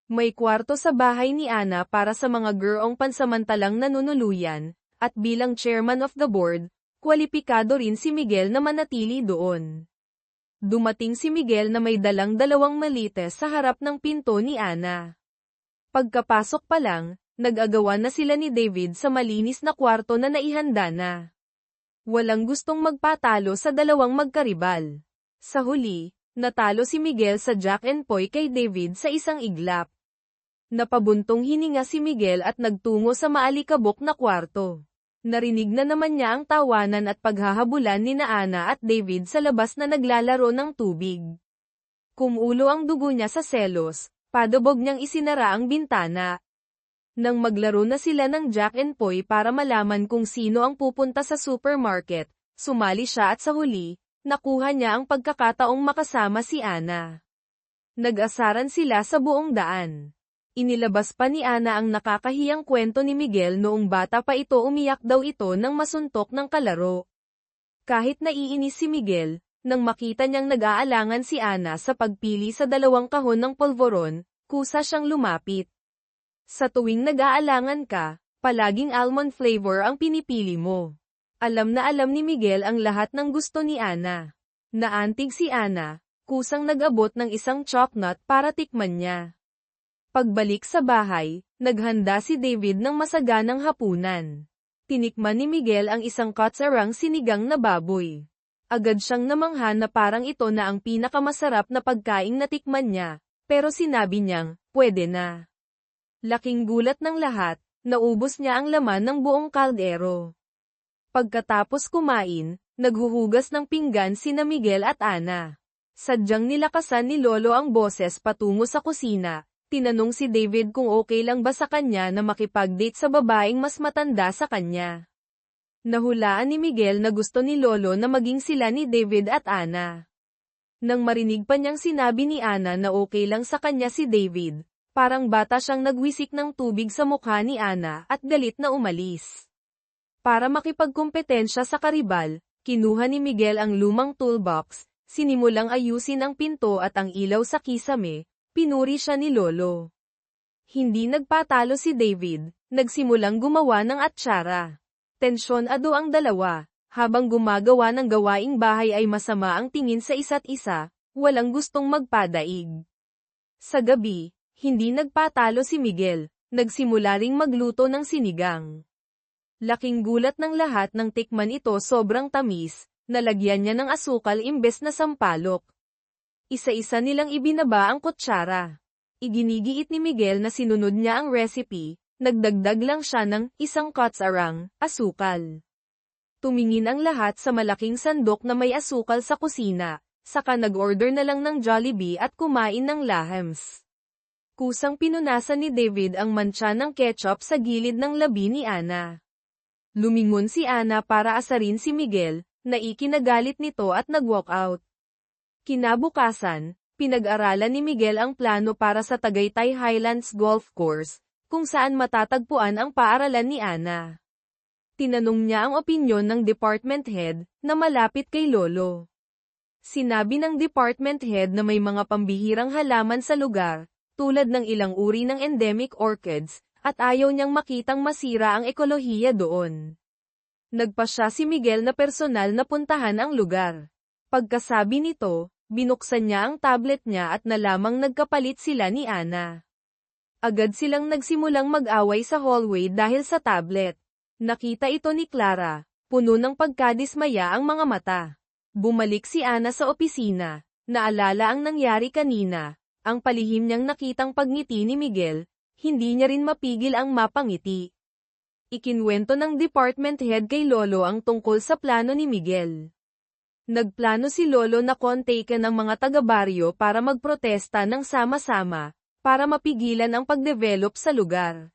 May kwarto sa bahay ni Ana para sa mga gurong pansamantalang nanunuluyan, at bilang chairman of the board, kwalipikado rin si Miguel na manatili doon. Dumating si Miguel na may dalang 2 malites sa harap ng pinto ni Ana. Pagkapasok pa lang, nag-agawan na sila ni David sa malinis na kwarto na naihanda na. Walang gustong magpatalo sa dalawang magkaribal. Sa huli, natalo si Miguel sa Jack and Poy kay David sa isang iglap. Napabuntong hininga si Miguel at nagtungo sa maalikabok na kwarto. Narinig na naman niya ang tawanan at paghahabulan ni Ana at David sa labas na naglalaro ng tubig. Kumulo ang dugo niya sa selos, padabog niyang isinara ang bintana. Nang maglaro na sila ng Jack and Poy para malaman kung sino ang pupunta sa supermarket, Sumali siya at sa huli, nakuha niya ang pagkakataong makasama si Ana. Nag-asaran sila sa buong daan. Inilabas pa ni Ana ang nakakahiyang kwento ni Miguel noong bata pa ito, umiyak daw ito nang masuntok ng kalaro. Kahit naiinis si Miguel, nang makita niyang nag-aalangan si Ana sa pagpili sa 2 kahon ng polvoron, kusa siyang lumapit. Sa tuwing nag-aalangan ka, palaging almond flavor ang pinipili mo. Alam na alam ni Miguel ang lahat ng gusto ni Ana. Naantig si Ana, kusang nag-abot ng isang chocolate para tikman niya. Pagbalik sa bahay, naghanda si David ng masaganang hapunan. Tinikman ni Miguel ang isang katsarang sinigang na baboy. Agad siyang namangha na parang ito na ang pinakamasarap na pagkaing natikman niya, pero sinabi niyang, pwede na. Laking gulat ng lahat, naubos niya ang laman ng buong kaldero. Pagkatapos kumain, naghuhugas ng pinggan sina Miguel at Ana. Sadyang nilakasan ni Lolo ang boses patungo sa kusina. Tinanong si David kung okay lang ba sa kanya na makipag-date sa babaeng mas matanda sa kanya. Nahulaan ni Miguel na gusto ni Lolo na maging sila ni David at Ana. Nang marinig pa niyang sinabi ni Ana na okay lang sa kanya si David, parang bata siyang nagwisik ng tubig sa mukha ni Ana at galit na umalis. Para makipagkumpetensya sa karibal, kinuha ni Miguel ang lumang toolbox, sinimulang ayusin ang pinto at ang ilaw sa kisame. Pinuri siya ni Lolo. Hindi nagpatalo si David, nagsimulang gumawa ng atsara. Tensyonado ang dalawa, habang gumagawa ng gawaing bahay ay masama ang tingin sa isa't isa, walang gustong magpadaig. Sa gabi, hindi nagpatalo si Miguel, nagsimula ring magluto ng sinigang. Laking gulat ng lahat nang tikman ito, sobrang tamis, nalagyan niya ng asukal imbes na sampalok. Isa-isa nilang ibinaba ang kutsara. Iginigiit ni Miguel na sinunod niya ang recipe, nagdagdag lang siya ng isang katsarang asukal. Tumingin ang lahat sa malaking sandok na may asukal sa kusina, saka nag-order na lang ng Jollibee at kumain ng lahams. Kusang pinunasan ni David ang mantsa ng ketchup sa gilid ng labi ni Ana. Lumingon si Ana para asarin si Miguel, na ikinagalit nito at nag-walk out. Kinabukasan, pinag-aralan ni Miguel ang plano para sa Tagaytay Highlands Golf Course, kung saan matatagpuan ang paaralan ni Ana. Tinanong niya ang opinyon ng department head, na malapit kay Lolo. Sinabi ng department head na may mga pambihirang halaman sa lugar, tulad ng ilang uri ng endemic orchids, at ayaw niyang makitang masira ang ekolohiya doon. Nagpasya si Miguel na personal na puntahan ang lugar. Pagkasabi nito, binuksan niya ang tablet niya at nalamang nagkapalit sila ni Ana. Agad silang nagsimulang mag-away sa hallway dahil sa tablet. Nakita ito ni Clara, puno ng pagkadismaya ang mga mata. Bumalik si Ana sa opisina, naalala ang nangyari kanina, ang palihim niyang nakitang pagngiti ni Miguel, hindi niya rin mapigil ang mapangiti. Ikinwento ng department head kay Lolo ang tungkol sa plano ni Miguel. Nagplano si Lolo na kontaken ang mga taga-baryo para magprotesta ng sama-sama, para mapigilan ang pagdevelop sa lugar.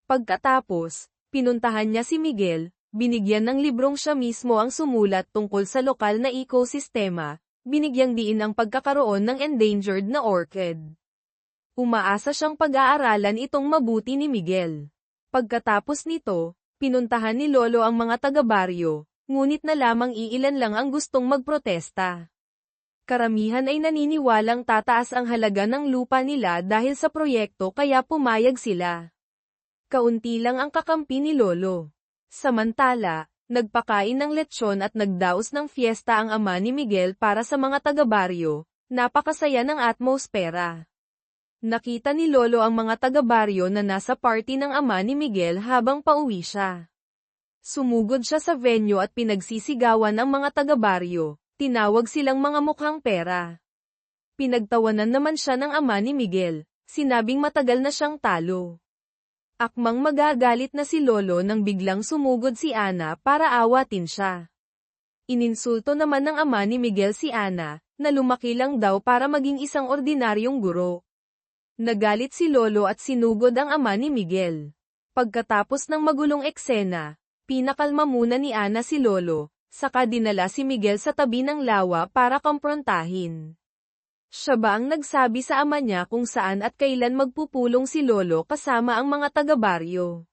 Pagkatapos, pinuntahan niya si Miguel, binigyan ng librong siya mismo ang sumulat tungkol sa lokal na ekosistema, binigyang diin ang pagkakaroon ng endangered na orchid. Umaasa siyang pag-aaralan itong mabuti ni Miguel. Pagkatapos nito, pinuntahan ni Lolo ang mga taga-baryo, ngunit na lamang iilan lang ang gustong magprotesta. Karamihan ay naniniwalang tataas ang halaga ng lupa nila dahil sa proyekto kaya pumayag sila. Kaunti lang ang kakampi ni Lolo. Samantala, nagpakain ng lechon at nagdaos ng fiesta ang ama ni Miguel para sa mga taga-baryo, napakasaya ng atmosfera. Nakita ni Lolo ang mga taga-baryo na nasa party ng ama ni Miguel habang pauwi siya. Sumugod siya sa venue at pinagsisigawan ang mga taga-baryo, tinawag silang mga mukhang pera. Pinagtawanan naman siya ng ama ni Miguel, sinabing matagal na siyang talo. Akmang magagalit na si Lolo nang biglang sumugod si Ana para awatin siya. Ininsulto naman ng ama ni Miguel si Ana, na lumaki lang daw para maging isang ordinaryong guro. Nagalit si Lolo at sinugod ang ama ni Miguel. Pagkatapos ng magulong eksena, pinakalma muna ni Ana si Lolo, saka dinala si Miguel sa tabi ng lawa para kumprontahin. Siya ba ang nagsabi sa ama niya kung saan at kailan magpupulong si Lolo kasama ang mga taga-baryo?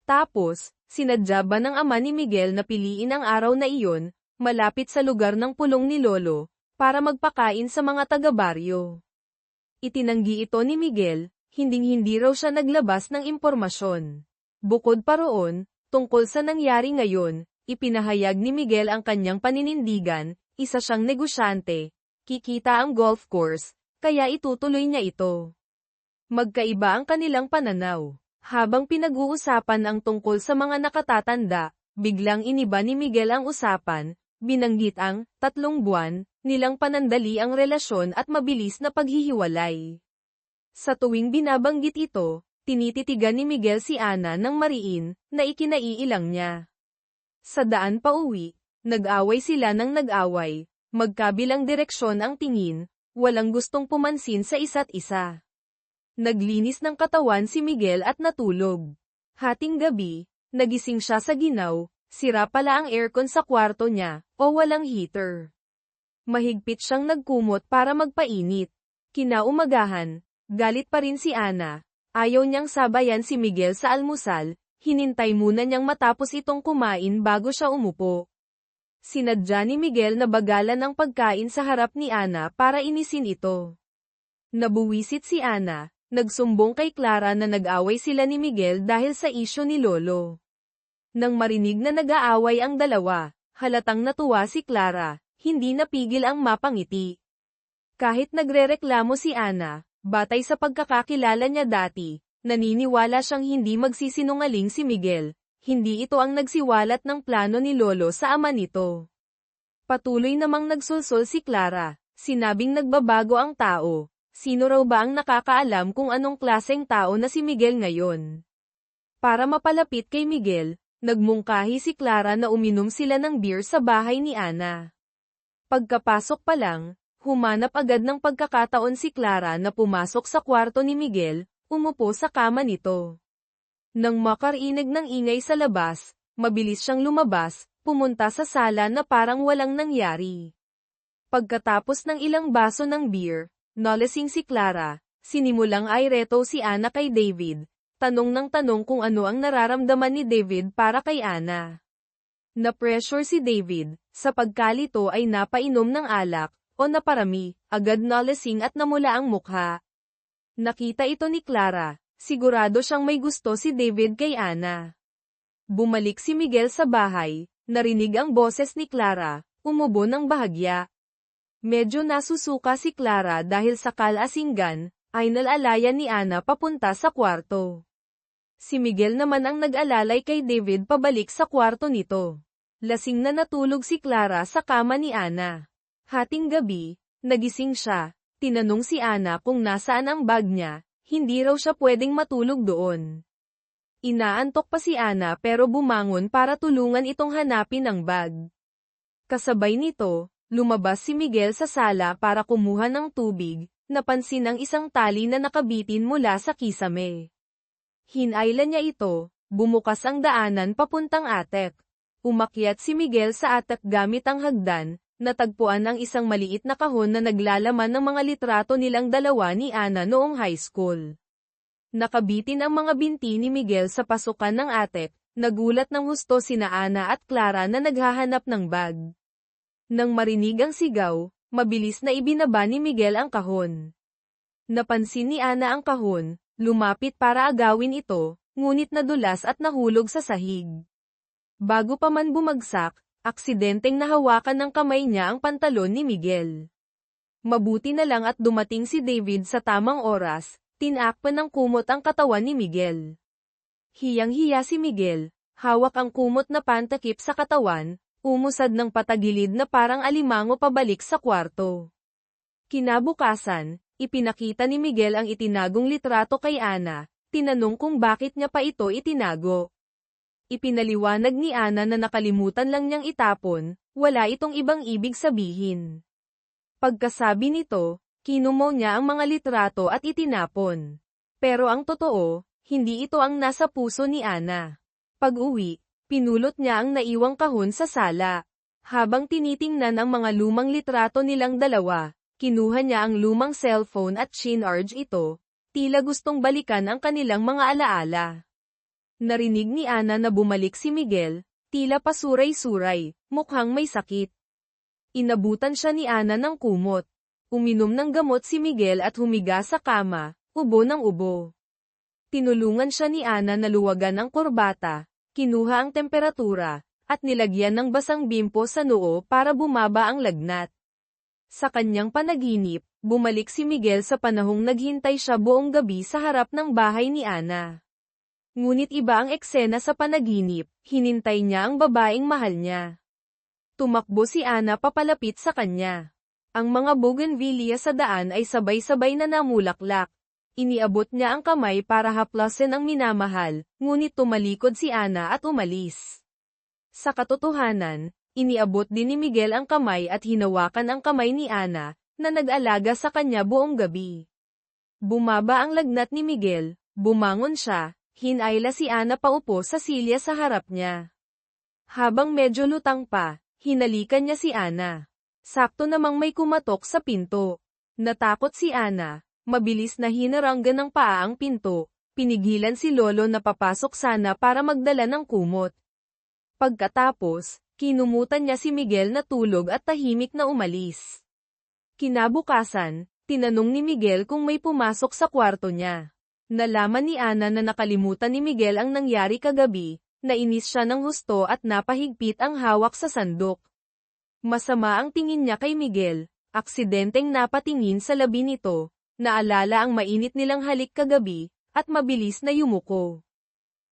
Tapos, sinadya ba ng ama ni Miguel na piliin ang araw na iyon, malapit sa lugar ng pulong ni Lolo, para magpakain sa mga taga-baryo? Itinanggi ito ni Miguel, hinding-hindi raw siya naglabas ng impormasyon. Bukod pa roon, tungkol sa nangyari ngayon, ipinahayag ni Miguel ang kanyang paninindigan, isa siyang negosyante, kikita ang golf course, kaya itutuloy niya ito. Magkaiba ang kanilang pananaw. Habang pinag-uusapan ang tungkol sa mga nakatatanda, biglang iniba ni Miguel ang usapan, binanggit ang 3 buwan nilang panandali ang relasyon at mabilis na paghihiwalay. Sa tuwing binabanggit ito, tinititigan ni Miguel si Ana ng mariin, na ikinaiilang niya. Sa daan pa uwi, nag-away sila ng nag-away, magkabilang direksyon ang tingin, walang gustong pumansin sa isa't isa. Naglinis ng katawan si Miguel at natulog. Hating gabi, nagising siya sa ginaw, sira pala ang aircon sa kwarto niya, o walang heater. Mahigpit siyang nagkumot para magpainit. Kinaumagahan, galit pa rin si Ana. Ayaw niyang sabayan si Miguel sa almusal, hinintay muna niyang matapos itong kumain bago siya umupo. Sinadya ni Miguel na bagalan ang pagkain sa harap ni Ana para inisin ito. Nabuwisit si Ana, nagsumbong kay Clara na nag-away sila ni Miguel dahil sa isyu ni Lolo. Nang marinig na nag-aaway ang dalawa, halatang natuwa si Clara, hindi napigil ang mapangiti. Kahit nagrereklamo si Ana, batay sa pagkakakilala niya dati, naniniwala siyang hindi magsisinungaling si Miguel, hindi ito ang nagsiwalat ng plano ni Lolo sa ama nito. Patuloy namang nagsulsol si Clara, sinabing nagbabago ang tao, sino raw ba ang nakakaalam kung anong klaseng tao na si Miguel ngayon? Para mapalapit kay Miguel, nagmungkahi si Clara na uminom sila ng beer sa bahay ni Ana. Pagkapasok pa lang, humanap agad ng pagkakataon si Clara na pumasok sa kwarto ni Miguel, umupo sa kama nito. Nang makarinig ng ingay sa labas, mabilis siyang lumabas, pumunta sa sala na parang walang nangyari. Pagkatapos ng ilang baso ng beer, nalasing si Clara, sinimulang ireto si Ana kay David, tanong ng tanong kung ano ang nararamdaman ni David para kay Ana. Na-pressure si David, sa pagkalito ay napainom ng alak, o naparami, agad nalasing at namula ang mukha. Nakita ito ni Clara, sigurado siyang may gusto si David kay Ana. Bumalik si Miguel sa bahay, narinig ang boses ni Clara, umubo ng bahagya. Medyo nasusuka si Clara dahil sa kalasinggan, ay nalalayan ni Ana papunta sa kwarto. Si Miguel naman ang nag-alalay kay David pabalik sa kwarto nito. Lasing na natulog si Clara sa kama ni Ana. Hating gabi, nagising siya, tinanong si Ana kung nasaan ang bag niya, hindi raw siya pwedeng matulog doon. Inaantok pa si Ana pero bumangon para tulungan itong hanapin ang bag. Kasabay nito, lumabas si Miguel sa sala para kumuha ng tubig, napansin ang isang tali na nakabitin mula sa kisame. Hinailan niya ito, bumukas ang daanan papuntang attic. Umakyat si Miguel sa attic gamit ang hagdan, natagpuan ang isang maliit na kahon na naglalaman ng mga litrato nilang dalawa ni Ana noong high school. Nakabitin ang mga binti ni Miguel sa pasukan ng attic, nagulat ng husto sina Ana at Clara na naghahanap ng bag. Nang marinig ang sigaw, mabilis na ibinaba ni Miguel ang kahon. Napansin ni Ana ang kahon, lumapit para agawin ito, ngunit nadulas at nahulog sa sahig. Bago pa man bumagsak, aksidenteng nahawakan ng kamay niya ang pantalon ni Miguel. Mabuti na lang at dumating si David sa tamang oras, tinakpan ng kumot ang katawan ni Miguel. Hiyang-hiya si Miguel, hawak ang kumot na pantakip sa katawan, umusad ng patagilid na parang alimango pabalik sa kwarto. Kinabukasan, ipinakita ni Miguel ang itinagong litrato kay Ana, tinanong kung bakit niya pa ito itinago. Ipinaliwanag ni Ana na nakalimutan lang niyang itapon, wala itong ibang ibig sabihin. Pagkasabi nito, kinumo niya ang mga litrato at itinapon. Pero ang totoo, hindi ito ang nasa puso ni Ana. Pag-uwi, pinulot niya ang naiwang kahon sa sala. Habang tinitingnan ang mga lumang litrato nilang dalawa, kinuha niya ang lumang cellphone at chinarge ito, tila gustong balikan ang kanilang mga alaala. Narinig ni Ana na bumalik si Miguel, tila pasuray-suray, mukhang may sakit. Inabutan siya ni Ana ng kumot. Uminom ng gamot si Miguel at humiga sa kama, ubo ng ubo. Tinulungan siya ni Ana na luwagan ang kurbata, kinuha ang temperatura, at nilagyan ng basang bimpo sa noo para bumaba ang lagnat. Sa kanyang panaginip, bumalik si Miguel sa panahong naghintay siya buong gabi sa harap ng bahay ni Ana. Ngunit iba ang eksena sa panaginip, hinintay niya ang babaeng mahal niya. Tumakbo si Ana papalapit sa kanya. Ang mga bougainvillea sa daan ay sabay-sabay na namulaklak. Iniabot niya ang kamay para haplasin ang minamahal, ngunit tumalikod si Ana at umalis. Sa katotohanan, iniabot din ni Miguel ang kamay at hinawakan ang kamay ni Ana, na nag-alaga sa kanya buong gabi. Bumaba ang lagnat ni Miguel, bumangon siya, hinayla si Ana paupo sa silya sa harap niya. Habang medyo lutang pa, hinalikan niya si Ana. Sakto namang may kumatok sa pinto. Natakot si Ana, mabilis na hinaranggan ng paa ang pinto, pinigilan si Lolo na papasok sana para magdala ng kumot. Pagkatapos, kinumutan niya si Miguel na tulog at tahimik na umalis. Kinabukasan, tinanong ni Miguel kung may pumasok sa kwarto niya. Nalaman ni Ana na nakalimutan ni Miguel ang nangyari kagabi, nainis siya ng husto at napahigpit ang hawak sa sandok. Masama ang tingin niya kay Miguel, aksidenteng napatingin sa labi nito, naalala ang mainit nilang halik kagabi, at mabilis na yumuko.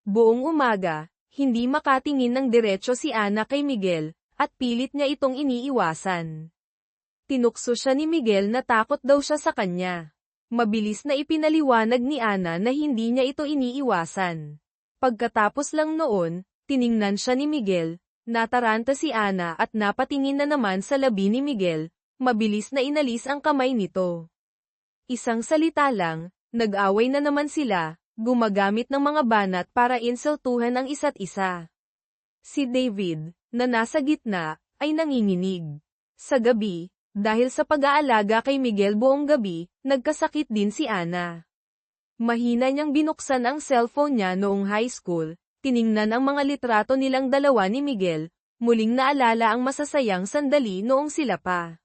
Buong umaga, hindi makatingin ng diretso si Ana kay Miguel, at pilit niya itong iniiwasan. Tinukso siya ni Miguel na takot daw siya sa kanya. Mabilis na ipinaliwanag ni Ana na hindi niya ito iniiwasan. Pagkatapos lang noon, tiningnan siya ni Miguel, nataranta si Ana at napatingin na naman sa labi ni Miguel, mabilis na inalis ang kamay nito. Isang salita lang, nag-away na naman sila, gumagamit ng mga banat para insultuhan ang isa't isa. Si David, na nasa gitna, ay nanginginig. Sa gabi, dahil sa pag-aalaga kay Miguel buong gabi, nagkasakit din si Ana. Mahina niyang binuksan ang cellphone niya noong high school, tiningnan ang mga litrato nilang dalawa ni Miguel, muling naalala ang masasayang sandali noong sila pa.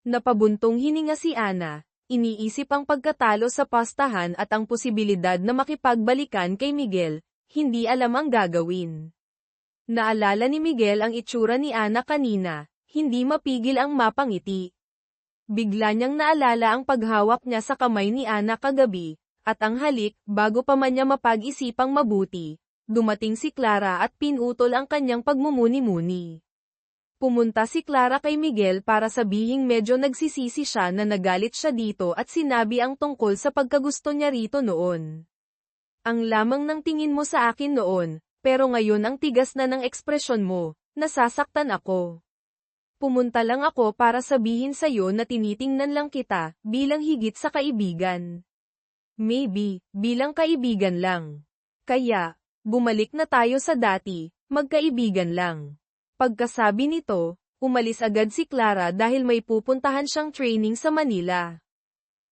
Napabuntong hininga si Ana, iniisip ang pagkatalo sa pastahan at ang posibilidad na makipagbalikan kay Miguel, hindi alam ang gagawin. Naalala ni Miguel ang itsura ni Ana kanina, hindi mapigil ang mapangiti. Bigla niyang naalala ang paghawak niya sa kamay ni Ana kagabi, at ang halik, bago pa man niya mapag-isipang mabuti. Dumating si Clara at pinutol ang kanyang pagmumuni-muni. Pumunta si Clara kay Miguel para sabihing medyo nagsisisi siya na nagalit siya dito at sinabi ang tungkol sa pagkagusto niya rito noon. Ang lamang ng tingin mo sa akin noon, pero ngayon ang tigas na ng ekspresyon mo, nasasaktan ako. Pumunta lang ako para sabihin sa'yo na tinitingnan lang kita, bilang higit sa kaibigan. Maybe, bilang kaibigan lang. Kaya, bumalik na tayo sa dati, magkaibigan lang. Pagkasabi nito, umalis agad si Clara dahil may pupuntahan siyang training sa Manila.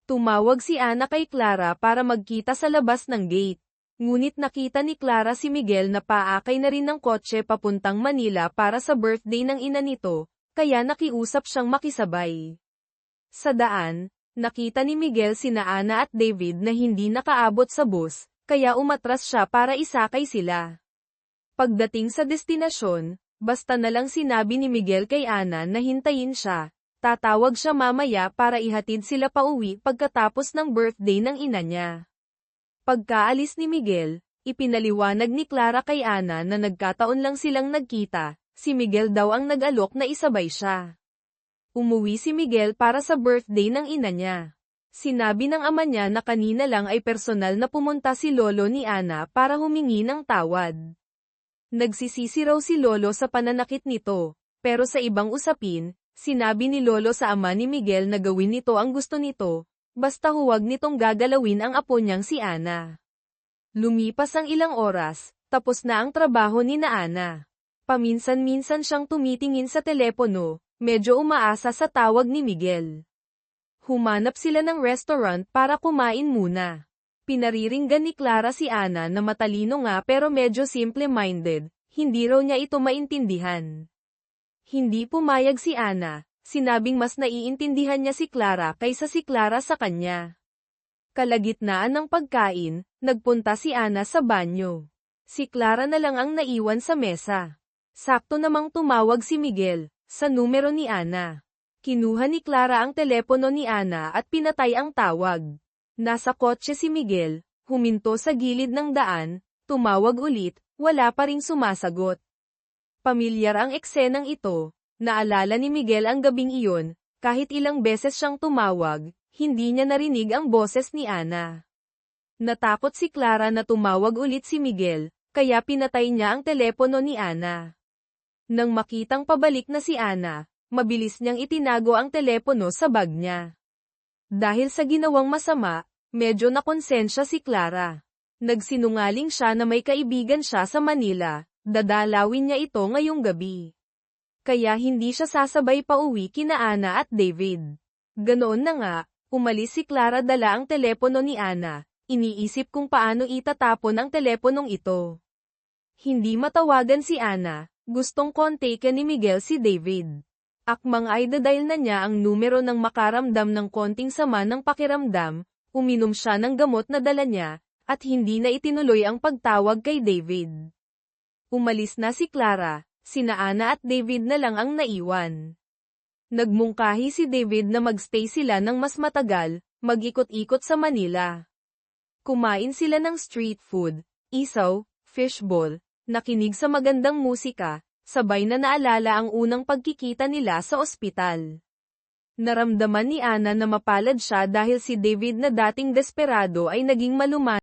Tumawag si Ana kay Clara para magkita sa labas ng gate. Ngunit nakita ni Clara si Miguel na paakay na rin ng kotse papuntang Manila para sa birthday ng ina nito, kaya nakiusap siyang makisabay. Sa daan, nakita ni Miguel sina Ana at David na hindi nakaabot sa bus, kaya umatras siya para isakay sila. Pagdating sa destinasyon, basta na lang sinabi ni Miguel kay Ana na hintayin siya, tatawag siya mamaya para ihatid sila pauwi pagkatapos ng birthday ng ina niya. Pagkaalis ni Miguel, ipinaliwanag ni Clara kay Ana na nagkataon lang silang nagkita, si Miguel daw ang nag-alok na isabay siya. Umuwi si Miguel para sa birthday ng ina niya. Sinabi ng ama niya na kanina lang ay personal na pumunta si Lolo ni Ana para humingi ng tawad. Nagsisisi raw si Lolo sa pananakit nito, pero sa ibang usapin, sinabi ni Lolo sa ama ni Miguel na gawin nito ang gusto nito, basta huwag nitong gagalawin ang apo niyang si Ana. Lumipas ang ilang oras, tapos na ang trabaho ni na Ana. Paminsan-minsan siyang tumitingin sa telepono, medyo umaasa sa tawag ni Miguel. Humanap sila ng restaurant para kumain muna. Pinariringgan ni Clara si Ana na matalino nga pero medyo simple-minded, hindi raw niya ito maintindihan. Hindi pumayag si Ana, sinabing mas naiintindihan niya si Clara kaysa si Clara sa kanya. Kalagitnaan ng pagkain, nagpunta si Ana sa banyo. Si Clara na lang ang naiwan sa mesa. Sakto namang tumawag si Miguel, sa numero ni Ana. Kinuha ni Clara ang telepono ni Ana at pinatay ang tawag. Nasa kotse si Miguel, huminto sa gilid ng daan, tumawag ulit, wala pa ring sumasagot. Pamilyar ang eksenang ito, naalala ni Miguel ang gabing iyon, kahit ilang beses siyang tumawag, hindi niya narinig ang boses ni Ana. Natakot si Clara na tumawag ulit si Miguel, kaya pinatay niya ang telepono ni Ana. Nang makitang pabalik na si Ana, mabilis niyang itinago ang telepono sa bag niya. Dahil sa ginawang masama, medyo nakonsensya si Clara. Nagsinungaling siya na may kaibigan siya sa Manila, dadalawin niya ito ngayong gabi. Kaya hindi siya sasabay pa uwi kina Ana at David. Ganoon na nga, umalis si Clara dala ang telepono ni Ana, iniisip kung paano itatapon ang teleponong ito. Hindi matawagan si Ana, gustong kontakin ni Miguel si David. Akmang ay dadial na niya ang numero ng makaramdam ng konting sama ng pakiramdam, uminom siya ng gamot na dala niya, at hindi na itinuloy ang pagtawag kay David. Umalis na si Clara, sina Ana at David na lang ang naiwan. Nagmungkahi si David na magstay sila ng mas matagal, mag-ikot-ikot sa Manila. Kumain sila ng street food, isaw, fishball, nakinig sa magandang musika, sabay na naalala ang unang pagkikita nila sa ospital. Naramdaman ni Ana na mapalad siya dahil si David na dating desperado ay naging maluman.